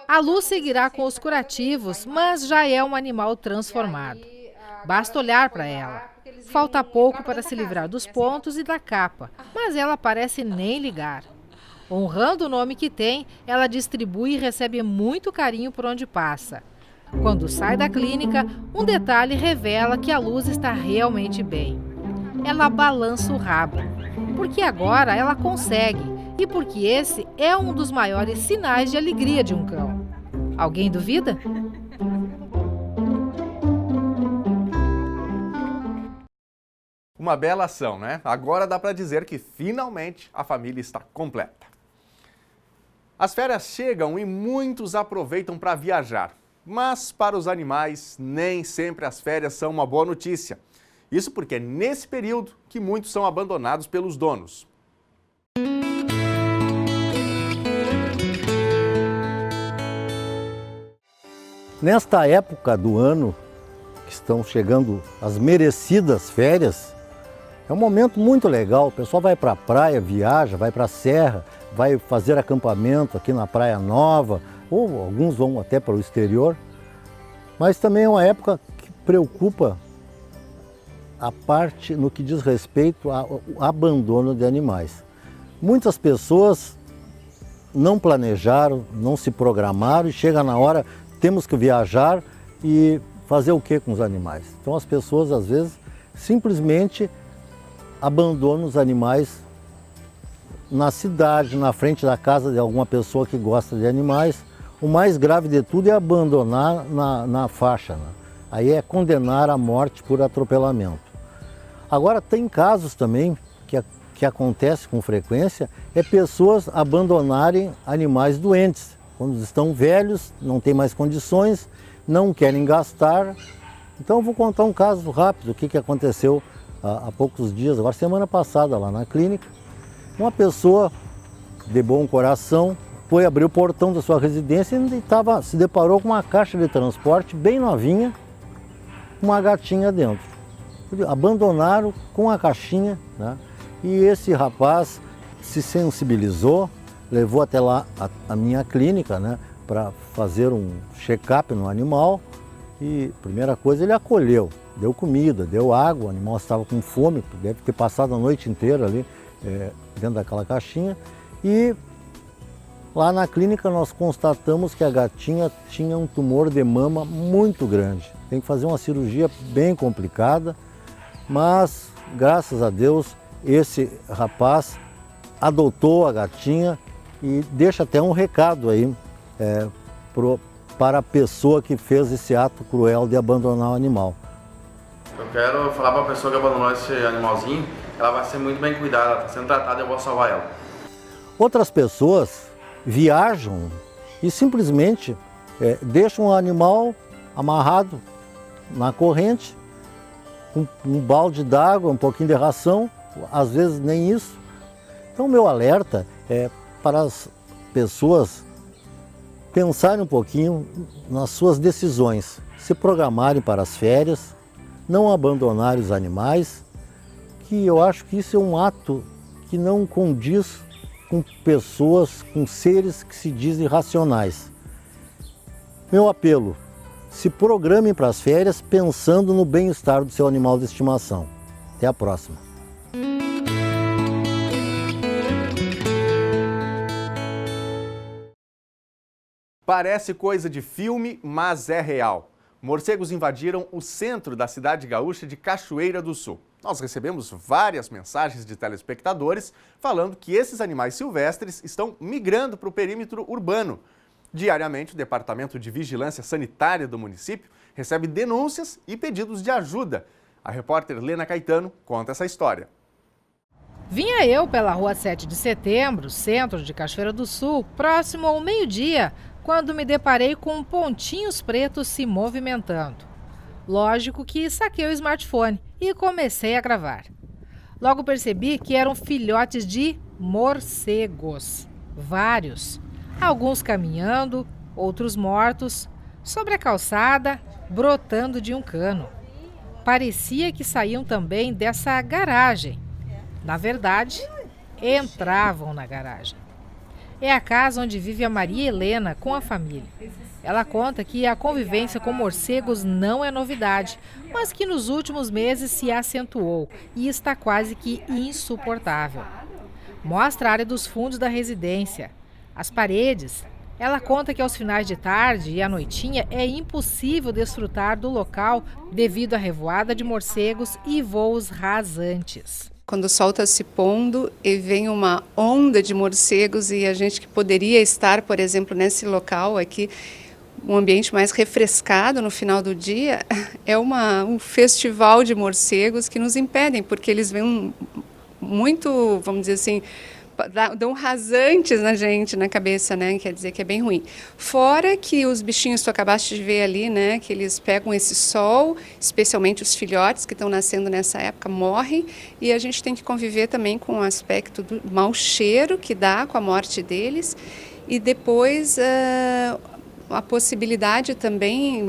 A Luz seguirá com os curativos, mas já é um animal transformado. Basta olhar para ela. Falta pouco para se livrar dos pontos e da capa, mas ela parece nem ligar. Honrando o nome que tem, ela distribui e recebe muito carinho por onde passa. Quando sai da clínica, um detalhe revela que a Luz está realmente bem. Ela balança o rabo, porque agora ela consegue e porque esse é um dos maiores sinais de alegria de um cão. Alguém duvida? Uma bela ação, né? Agora dá para dizer que finalmente a família está completa. As férias chegam e muitos aproveitam para viajar. Mas para os animais, nem sempre as férias são uma boa notícia. Isso porque é nesse período que muitos são abandonados pelos donos. Nesta época do ano, que estão chegando as merecidas férias, é um momento muito legal. O pessoal vai para a praia, viaja, vai para a serra, vai fazer acampamento aqui na Praia Nova, ou alguns vão até para o exterior. Mas também é uma época que preocupa a parte no que diz respeito ao abandono de animais. Muitas pessoas não planejaram, não se programaram e chega na hora, temos que viajar e fazer o que com os animais? Então as pessoas às vezes simplesmente abandonam os animais na cidade, na frente da casa de alguma pessoa que gosta de animais. O mais grave de tudo é abandonar na faixa, né? Aí é condenar à morte por atropelamento. Agora tem casos também que acontece com frequência, é pessoas abandonarem animais doentes. Quando estão velhos, não têm mais condições, não querem gastar. Então eu vou contar um caso rápido, o que aconteceu há poucos dias, agora semana passada lá na clínica. Uma pessoa de bom coração foi abrir o portão da sua residência e se deparou com uma caixa de transporte bem novinha, uma gatinha dentro. Abandonaram com a caixinha, né? E esse rapaz se sensibilizou, levou até lá a minha clínica, né, para fazer um check-up no animal. E primeira coisa, ele acolheu, deu comida, deu água, o animal estava com fome, deve ter passado a noite inteira ali dentro daquela caixinha. E lá na clínica nós constatamos que a gatinha tinha um tumor de mama muito grande. Tem que fazer uma cirurgia bem complicada, mas graças a Deus esse rapaz adotou a gatinha e deixa até um recado aí para a pessoa que fez esse ato cruel de abandonar o animal. Eu quero falar para a pessoa que abandonou esse animalzinho, ela vai ser muito bem cuidada, ela está sendo tratada e eu vou salvar ela. Outras pessoas viajam e simplesmente deixam o animal amarrado na corrente, com um balde d'água, um pouquinho de ração, às vezes nem isso. Então meu alerta é para as pessoas pensarem um pouquinho nas suas decisões, se programarem para as férias, não abandonarem os animais, que eu acho que isso é um ato que não condiz com pessoas, com seres que se dizem racionais. Meu apelo, se programem para as férias pensando no bem-estar do seu animal de estimação. Até a próxima. Parece coisa de filme, mas é real. Morcegos invadiram o centro da cidade gaúcha de Cachoeira do Sul. Nós recebemos várias mensagens de telespectadores falando que esses animais silvestres estão migrando para o perímetro urbano. Diariamente, o Departamento de Vigilância Sanitária do município recebe denúncias e pedidos de ajuda. A repórter Lena Caetano conta essa história. Vinha eu pela rua 7 de setembro, centro de Cachoeira do Sul, próximo ao meio-dia, quando me deparei com pontinhos pretos se movimentando. Lógico que saquei o smartphone e comecei a gravar. Logo percebi que eram filhotes de morcegos. Vários. Alguns caminhando, outros mortos, sobre a calçada, brotando de um cano. Parecia que saíam também dessa garagem. Na verdade, entravam na garagem. É a casa onde vive a Maria Helena com a família. Ela conta que a convivência com morcegos não é novidade, mas que nos últimos meses se acentuou e está quase que insuportável. Mostra a área dos fundos da residência. As paredes. Ela conta que aos finais de tarde e à noitinha é impossível desfrutar do local devido à revoada de morcegos e voos rasantes. Quando o sol está se pondo e vem uma onda de morcegos e a gente que poderia estar, por exemplo, nesse local aqui, um ambiente mais refrescado no final do dia, é um festival de morcegos que nos impedem, porque eles vêm muito, vamos dizer assim, dão rasantes na gente, na cabeça, né? Quer dizer que é bem ruim. Fora que os bichinhos que tu acabaste de ver ali, né? Que eles pegam esse sol, especialmente os filhotes que estão nascendo nessa época, morrem. E a gente tem que conviver também com o aspecto do mau cheiro que dá com a morte deles. E depois a possibilidade também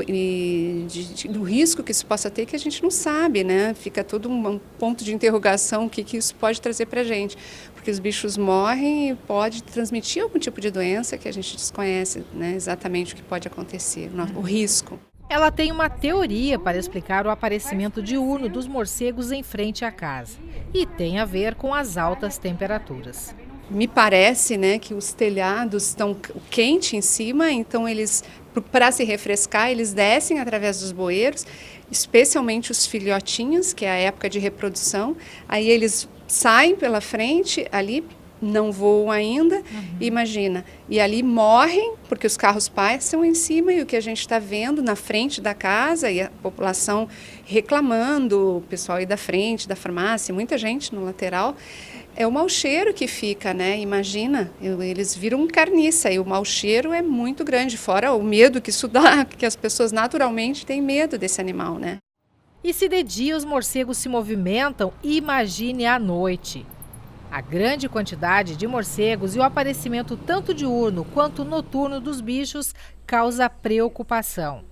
do risco que isso possa ter, que a gente não sabe, né? Fica todo um ponto de interrogação o que isso pode trazer para a gente. Porque os bichos morrem e pode transmitir algum tipo de doença que a gente desconhece, né? Exatamente o que pode acontecer, o risco. Ela tem uma teoria para explicar o aparecimento diurno dos morcegos em frente à casa. E tem a ver com as altas temperaturas. Me parece, né, que os telhados estão quente em cima, então eles, para se refrescar, eles descem através dos bueiros, especialmente os filhotinhos, que é a época de reprodução. Aí eles saem pela frente, ali não voam ainda, imagina. E ali morrem, porque os carros passam em cima e o que a gente está vendo na frente da casa e a população reclamando, o pessoal aí da frente, da farmácia, muita gente no lateral. É o mau cheiro que fica, né? Imagina, eles viram carniça e o mau cheiro é muito grande, fora o medo que isso dá, que as pessoas naturalmente têm medo desse animal, né? E se de dia os morcegos se movimentam, imagine à noite. A grande quantidade de morcegos e o aparecimento tanto diurno quanto noturno dos bichos causa preocupação.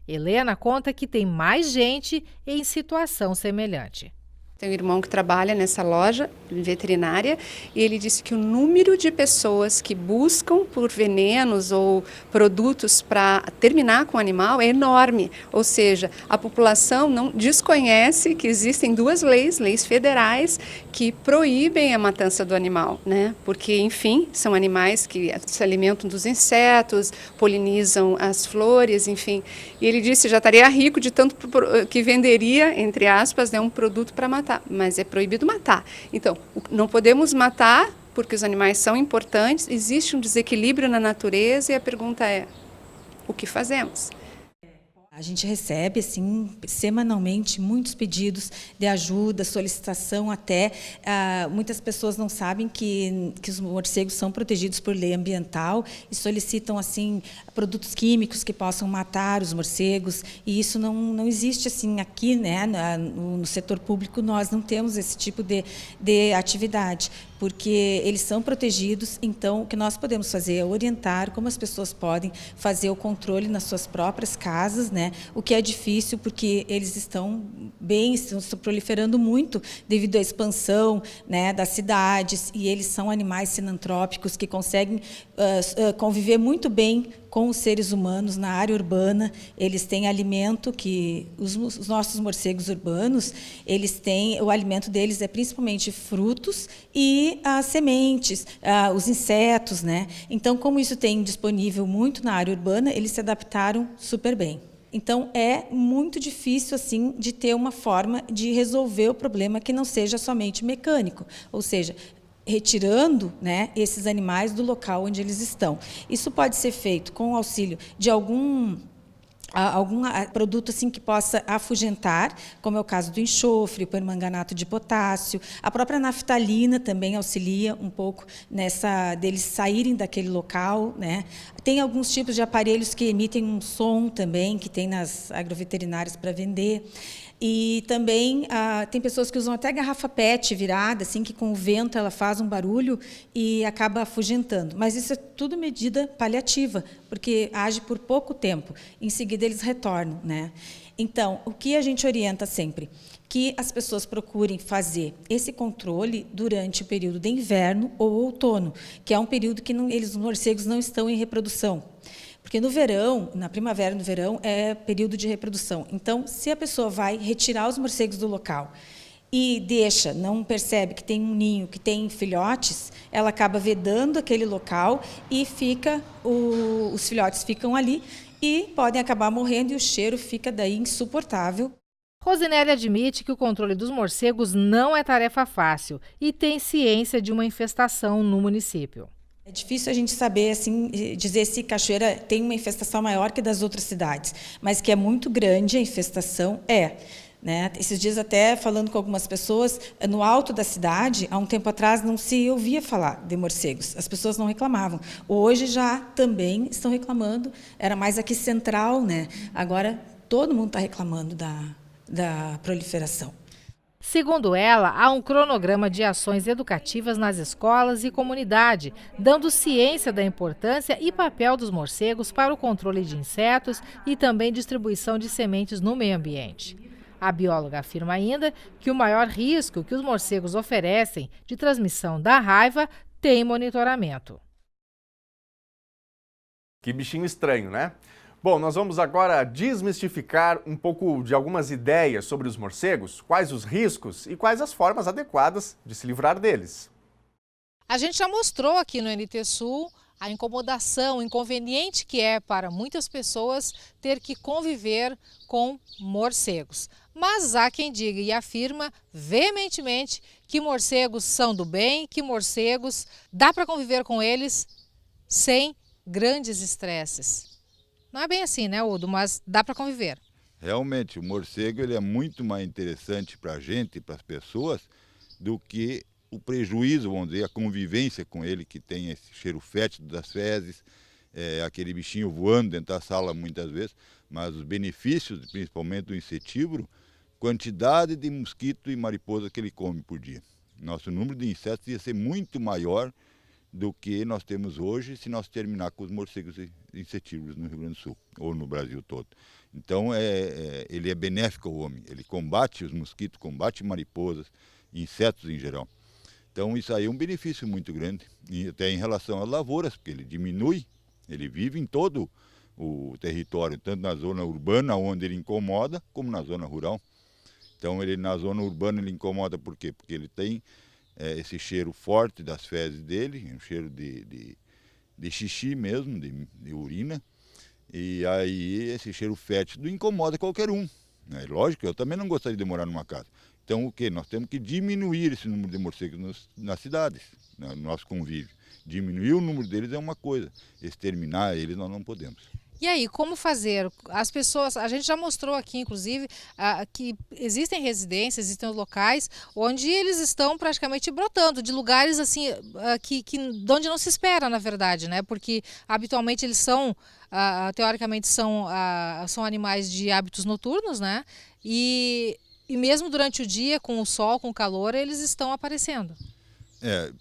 Helena conta que tem mais gente em situação semelhante. Tem um irmão que trabalha nessa loja veterinária e ele disse que o número de pessoas que buscam por venenos ou produtos para terminar com o animal é enorme. Ou seja, a população não desconhece que existem duas leis federais que proíbem a matança do animal, né? Porque, enfim, são animais que se alimentam dos insetos, polinizam as flores, enfim. E ele disse que já estaria rico de tanto que venderia, entre aspas, né, um produto para matar. Mas é proibido matar. Então, não podemos matar porque os animais são importantes, existe um desequilíbrio na natureza e a pergunta é, o que fazemos? A gente recebe, assim, semanalmente, muitos pedidos de ajuda, solicitação até. Muitas pessoas não sabem que os morcegos são protegidos por lei ambiental e solicitam, assim, produtos químicos que possam matar os morcegos. E isso não existe, assim, aqui, né, no setor público, nós não temos esse tipo de atividade, porque eles são protegidos. Então, o que nós podemos fazer é orientar como as pessoas podem fazer o controle nas suas próprias casas, né? O que é difícil porque eles estão proliferando muito devido à expansão, né, das cidades, e eles são animais sinantrópicos que conseguem conviver muito bem com os seres humanos na área urbana. Eles têm alimento que os nossos morcegos urbanos, eles têm, o alimento deles é principalmente frutos e e as sementes, os insetos, né? Então, como isso tem disponível muito na área urbana, eles se adaptaram super bem. Então, é muito difícil, assim, de ter uma forma de resolver o problema que não seja somente mecânico, ou seja, retirando, né, esses animais do local onde eles estão. Isso pode ser feito com o auxílio de algum produto assim que possa afugentar, como é o caso do enxofre, o permanganato de potássio. A própria naftalina também auxilia um pouco nessa deles saírem daquele local, né? Tem alguns tipos de aparelhos que emitem um som também, que tem nas agroveterinárias para vender. E também tem pessoas que usam até garrafa PET virada, assim, que com o vento ela faz um barulho e acaba afugentando. Mas isso é tudo medida paliativa, porque age por pouco tempo. Em seguida, eles retornam, né? Então, o que a gente orienta sempre? Que as pessoas procurem fazer esse controle durante o período de inverno ou outono, que é um período que os morcegos não estão em reprodução. Porque no verão, na primavera e no verão, é período de reprodução. Então, se a pessoa vai retirar os morcegos do local e não percebe que tem um ninho, que tem filhotes, ela acaba vedando aquele local e os filhotes ficam ali e podem acabar morrendo e o cheiro fica daí insuportável. Rosinelli admite que o controle dos morcegos não é tarefa fácil e tem ciência de uma infestação no município. É difícil a gente saber, assim, dizer se Cachoeira tem uma infestação maior que das outras cidades, mas que é muito grande a infestação, né? Esses dias até falando com algumas pessoas, no alto da cidade, há um tempo atrás não se ouvia falar de morcegos, as pessoas não reclamavam. Hoje já também estão reclamando, era mais aqui central, né? Agora todo mundo está reclamando da proliferação. Segundo ela, há um cronograma de ações educativas nas escolas e comunidade, dando ciência da importância e papel dos morcegos para o controle de insetos e também distribuição de sementes no meio ambiente. A bióloga afirma ainda que o maior risco que os morcegos oferecem de transmissão da raiva tem monitoramento. Que bichinho estranho, né? Bom, nós vamos agora desmistificar um pouco de algumas ideias sobre os morcegos, quais os riscos e quais as formas adequadas de se livrar deles. A gente já mostrou aqui no NT Sul a incomodação, o inconveniente que é para muitas pessoas ter que conviver com morcegos. Mas há quem diga e afirma veementemente que morcegos são do bem, que morcegos dá para conviver com eles sem grandes estresses. Não é bem assim, né, Udo? Mas dá para conviver. Realmente, o morcego ele é muito mais interessante para a gente e para as pessoas do que o prejuízo, vamos dizer, a convivência com ele, que tem esse cheiro fétido das fezes, aquele bichinho voando dentro da sala muitas vezes, mas os benefícios, principalmente do insetívoro, quantidade de mosquito e mariposa que ele come por dia. Nosso número de insetos ia ser muito maior do que nós temos hoje se nós terminar com os morcegos insetívoros no Rio Grande do Sul, ou no Brasil todo. Então, ele é benéfico ao homem, ele combate os mosquitos, combate mariposas, insetos em geral. Então, isso aí é um benefício muito grande, e até em relação às lavouras, porque ele diminui, ele vive em todo o território, tanto na zona urbana, onde ele incomoda, como na zona rural. Então, na zona urbana ele incomoda por quê? Porque ele tem esse cheiro forte das fezes dele, um cheiro de xixi mesmo, de urina, e aí esse cheiro fétido incomoda qualquer um. Né? Lógico, eu também não gostaria de morar numa casa. Então o que? Nós temos que diminuir esse número de morcegos nas cidades, no nosso convívio. Diminuir o número deles é uma coisa, exterminar eles nós não podemos. E aí, como fazer? As pessoas, a gente já mostrou aqui, inclusive, que existem residências, existem locais onde eles estão praticamente brotando, de lugares assim, de onde não se espera, na verdade, né? Porque habitualmente eles são, teoricamente, são animais de hábitos noturnos, né? E mesmo durante o dia, com o sol, com o calor, eles estão aparecendo.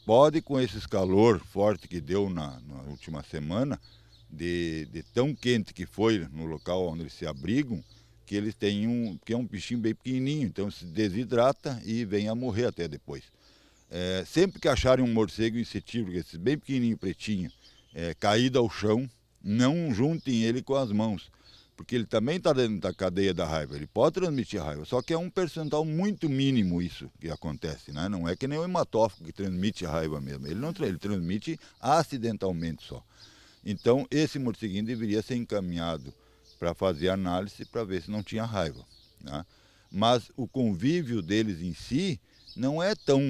Pode, com esse calor forte que deu na última semana, de tão quente que foi no local onde eles se abrigam, que eles têm que é um bichinho bem pequenininho, então se desidrata e vem a morrer até depois. Sempre que acharem um morcego insetívoro, esse bem pequenininho, pretinho, caído ao chão, não juntem ele com as mãos. porque ele também está dentro da cadeia da raiva, ele pode transmitir raiva, só que é um percentual muito mínimo isso que acontece, né? Não é que nem o hematófago que transmite raiva mesmo, ele transmite acidentalmente só. Então, esse morceguinho deveria ser encaminhado para fazer análise para ver se não tinha raiva, né? Mas o convívio deles em si não é tão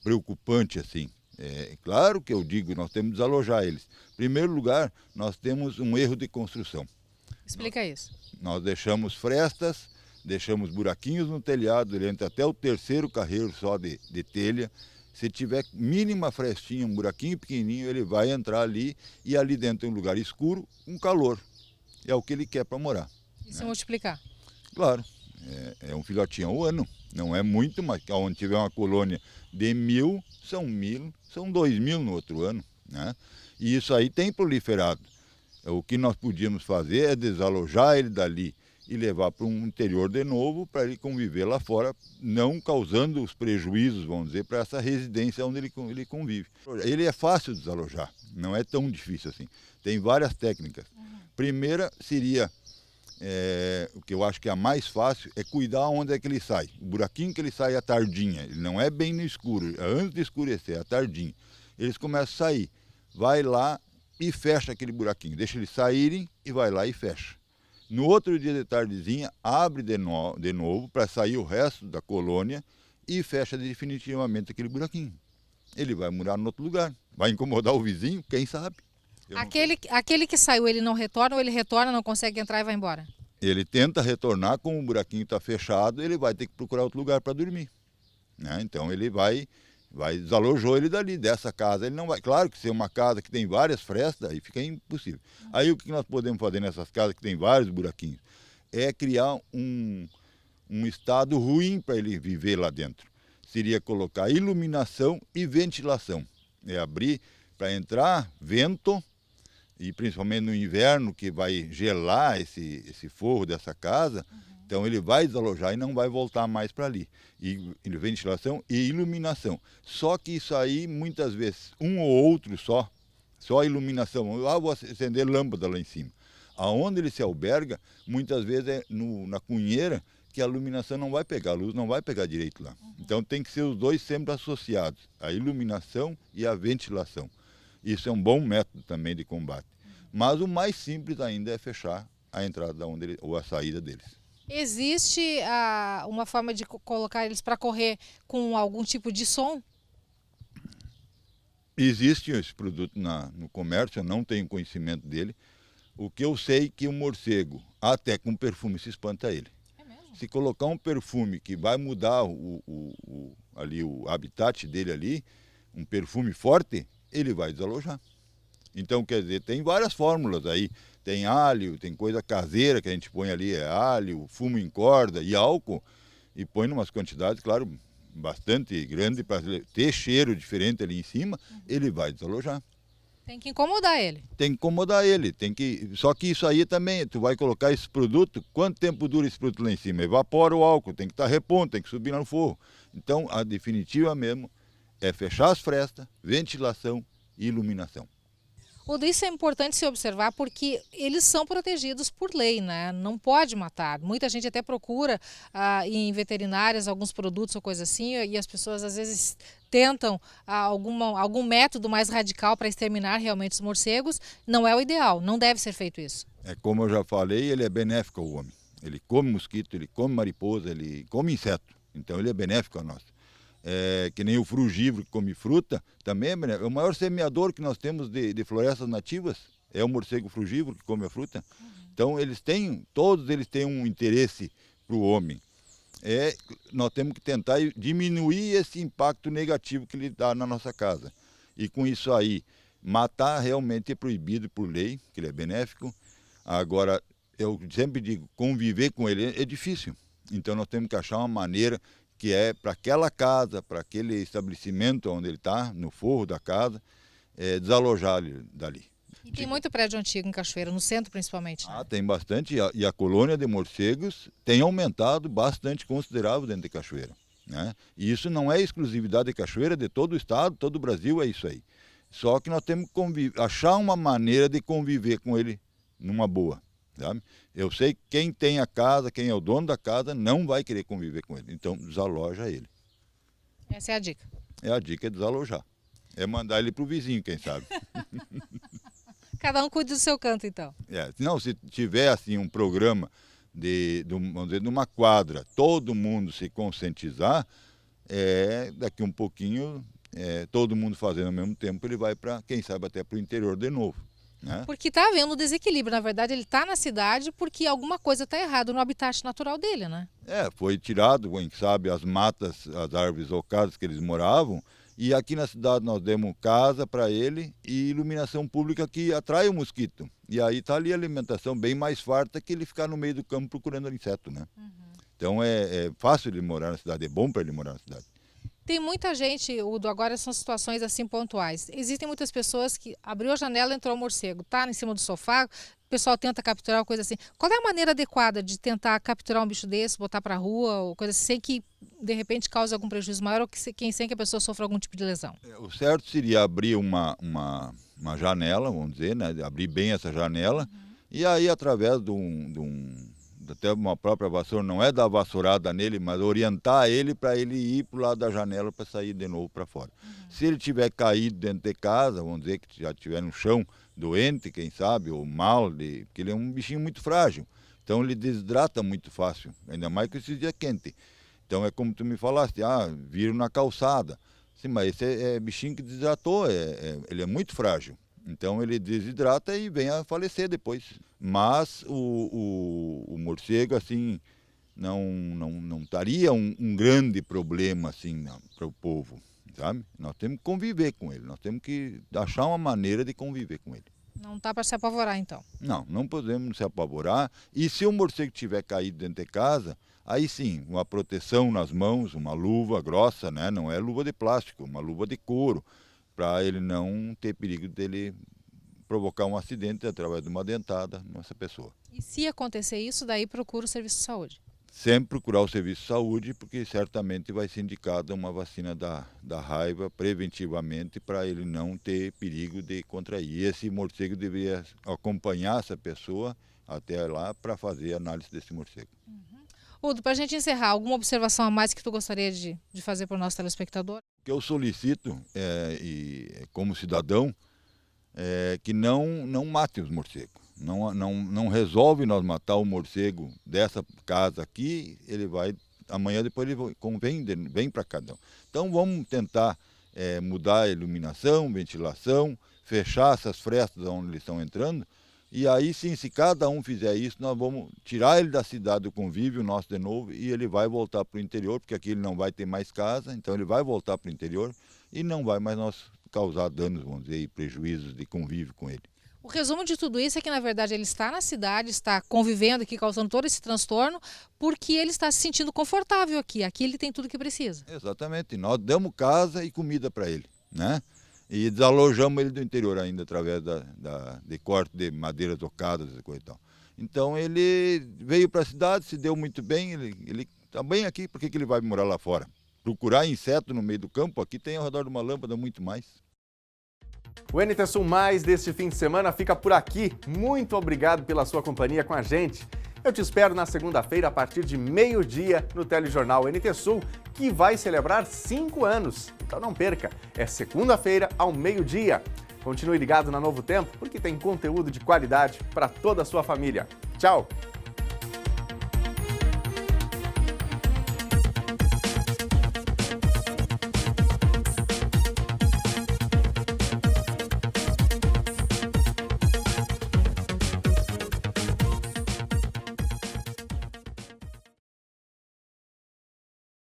preocupante assim. É claro que eu digo, nós temos que desalojar eles. Em primeiro lugar, nós temos um erro de construção. Explica isso. Nós deixamos frestas, deixamos buraquinhos no telhado, ele entra até o terceiro carreiro só de telha. Se tiver mínima frestinha, um buraquinho pequenininho, ele vai entrar ali e ali dentro tem um lugar escuro, com calor. É o que ele quer para morar. E se multiplicar? Claro, é um filhotinho ao ano. Não é muito, mas onde tiver uma colônia de 1.000, são 2.000 no outro ano, né? E isso aí tem proliferado. O que nós podíamos fazer é desalojar ele dali e levar para um interior de novo para ele conviver lá fora, não causando os prejuízos, vamos dizer, para essa residência onde ele convive. Ele é fácil de desalojar, não é tão difícil assim. Tem várias técnicas. Primeira seria, o que eu acho que é a mais fácil, é cuidar onde é que ele sai. O buraquinho que ele sai à tardinha, ele não é bem no escuro, é antes de escurecer, à tardinha. Eles começam a sair, vai lá e fecha aquele buraquinho, deixa eles saírem e vai lá e fecha. No outro dia de tardezinha, abre de novo para sair o resto da colônia e fecha definitivamente aquele buraquinho. Ele vai morar em outro lugar, vai incomodar o vizinho, quem sabe. Aquele que saiu, ele não retorna ou ele retorna, não consegue entrar e vai embora? Ele tenta retornar, como o buraquinho está fechado, ele vai ter que procurar outro lugar para dormir, né? Então ele desalojou ele dali, dessa casa. Ele não vai. Claro que se é uma casa que tem várias frestas, aí fica impossível. Aí o que nós podemos fazer nessas casas que tem vários buraquinhos é criar um estado ruim para ele viver lá dentro. Seria colocar iluminação e ventilação. É abrir para entrar vento, e principalmente no inverno, que vai gelar esse forro dessa casa. Então ele vai desalojar e não vai voltar mais para ali. E ventilação e iluminação. Só que isso aí, muitas vezes, um ou outro só a iluminação. Vou acender lâmpada lá em cima. Aonde ele se alberga, muitas vezes é na cunheira, que a iluminação não vai pegar, a luz não vai pegar direito lá. Então tem que ser os dois sempre associados, a iluminação e a ventilação. Isso é um bom método também de combate. Mas o mais simples ainda é fechar a entrada ou a saída deles. Existe uma forma de colocar eles para correr com algum tipo de som? Existe esse produto no comércio, eu não tenho conhecimento dele. O que eu sei é que o morcego, até com perfume, se espanta ele. É mesmo? Se colocar um perfume que vai mudar o habitat dele ali, um perfume forte, ele vai desalojar. Então, quer dizer, tem várias fórmulas aí. Tem alho, tem coisa caseira que a gente põe ali, é alho, fumo em corda e álcool, e põe em umas quantidades, claro, bastante grande para ter cheiro diferente ali em cima, ele vai desalojar. Tem que incomodar ele. Tem que incomodar ele, só que isso aí também, tu vai colocar esse produto, quanto tempo dura esse produto lá em cima? Evapora o álcool, tem que estar repondo, tem que subir lá no forro. Então, a definitiva mesmo é fechar as frestas, ventilação e iluminação. Isso é importante se observar porque eles são protegidos por lei, né? Não pode matar. Muita gente até procura em veterinárias alguns produtos ou coisa assim, e as pessoas às vezes tentam algum método mais radical para exterminar realmente os morcegos. Não é o ideal, não deve ser feito isso. É como eu já falei, ele é benéfico ao homem. Ele come mosquito, ele come mariposa, ele come inseto. Então ele é benéfico a nós. Que nem o frugívoro que come fruta, também é benéfico. O maior semeador que nós temos de florestas nativas é o morcego frugívoro que come a fruta. Então todos eles têm um interesse para o homem. Nós temos que tentar diminuir esse impacto negativo que ele dá na nossa casa. E com isso aí, matar realmente é proibido por lei, que ele é benéfico. Agora, eu sempre digo, conviver com ele é difícil. Então nós temos que achar uma maneira que é para aquela casa, para aquele estabelecimento onde ele está, no forro da casa, desalojar ele dali. E tem muito prédio antigo em Cachoeira, no centro principalmente. Né? Tem bastante, e a colônia de morcegos tem aumentado bastante considerável dentro de Cachoeira, né? E isso não é exclusividade de Cachoeira, de todo o estado, todo o Brasil é isso aí. Só que nós temos que achar uma maneira de conviver com ele numa boa. sabe? Eu sei que quem tem a casa, quem é o dono da casa, não vai querer conviver com ele. Então, desaloja ele. Essa é a dica. A dica é desalojar. É mandar ele para o vizinho, quem sabe. Cada um cuida do seu canto, então. Não, se tiver assim um programa vamos dizer, numa quadra, todo mundo se conscientizar, daqui um pouquinho, todo mundo fazendo ao mesmo tempo, ele vai para, quem sabe, até para o interior de novo. Né? Porque está havendo desequilíbrio, na verdade ele está na cidade porque alguma coisa está errada no habitat natural dele, né? Foi tirado, quem sabe, as matas, as árvores ocadas que eles moravam, e aqui na cidade nós demos casa para ele e iluminação pública que atrai o mosquito. E aí está ali a alimentação bem mais farta que ele ficar no meio do campo procurando inseto, né? Então é fácil ele morar na cidade, é bom para ele morar na cidade. Tem muita gente, Udo, agora são situações assim pontuais. Existem muitas pessoas que abriu a janela, entrou o morcego, tá em cima do sofá, o pessoal tenta capturar, coisa assim. Qual é a maneira adequada de tentar capturar um bicho desse, botar para a rua, ou coisa assim, sem que de repente cause algum prejuízo maior ou sem que a pessoa sofra algum tipo de lesão? O certo seria abrir uma janela, vamos dizer, né? Abrir bem essa janela, e aí através até uma própria vassoura, não é dar vassourada nele, mas orientar ele para ele ir para o lado da janela para sair de novo para fora. Se ele tiver caído dentro de casa, vamos dizer que já estiver no chão, doente, quem sabe, ou mal, porque ele é um bichinho muito frágil. Então ele desidrata muito fácil, ainda mais com esses dias quentes. Então é como tu me falaste, viram na calçada. Sim, mas esse é bichinho que desidratou, ele é muito frágil. Então ele desidrata e vem a falecer depois. Mas o morcego, assim, não estaria um grande problema assim para o povo, sabe? Nós temos que conviver com ele, nós temos que achar uma maneira de conviver com ele. Não tá para se apavorar, então? Não podemos se apavorar. E se o morcego tiver caído dentro de casa, aí sim, uma proteção nas mãos, uma luva grossa, né? Não é luva de plástico, uma luva de couro, para ele não ter perigo dele provocar um acidente através de uma dentada nessa pessoa. E se acontecer isso, daí procura o serviço de saúde? Sempre procurar o serviço de saúde, porque certamente vai ser indicada uma vacina da raiva preventivamente para ele não ter perigo de contrair. E esse morcego deveria acompanhar essa pessoa até lá para fazer a análise desse morcego. Udo, para a gente encerrar, alguma observação a mais que tu gostaria de fazer para o nosso telespectador? O que eu solicito, como cidadão, que não mate os morcegos. Não resolve nós matar o morcego dessa casa aqui, ele vai, amanhã depois ele vem para cá. Então vamos tentar mudar a iluminação, ventilação, fechar essas frestas onde eles estão entrando, e aí sim, se cada um fizer isso, nós vamos tirar ele da cidade do convívio nosso de novo e ele vai voltar para o interior, porque aqui ele não vai ter mais casa, então ele vai voltar para o interior e não vai mais nós causar danos, vamos dizer, e prejuízos de convívio com ele. O resumo de tudo isso é que, na verdade, ele está na cidade, está convivendo aqui, causando todo esse transtorno, porque ele está se sentindo confortável aqui. Aqui ele tem tudo que precisa. Exatamente. Nós damos casa e comida para ele, né? E desalojamos ele do interior ainda, através de corte de madeiras tocadas e coisa e tal. Então ele veio para a cidade, se deu muito bem, ele está bem aqui, por que ele vai morar lá fora? Procurar inseto no meio do campo, aqui tem ao redor de uma lâmpada muito mais. O NT Sul Mais deste fim de semana fica por aqui. Muito obrigado pela sua companhia com a gente. Eu te espero na segunda-feira a partir de meio-dia no telejornal NT Sul, que vai celebrar 5 anos. Então não perca, é segunda-feira ao meio-dia. Continue ligado na Novo Tempo, porque tem conteúdo de qualidade para toda a sua família. Tchau!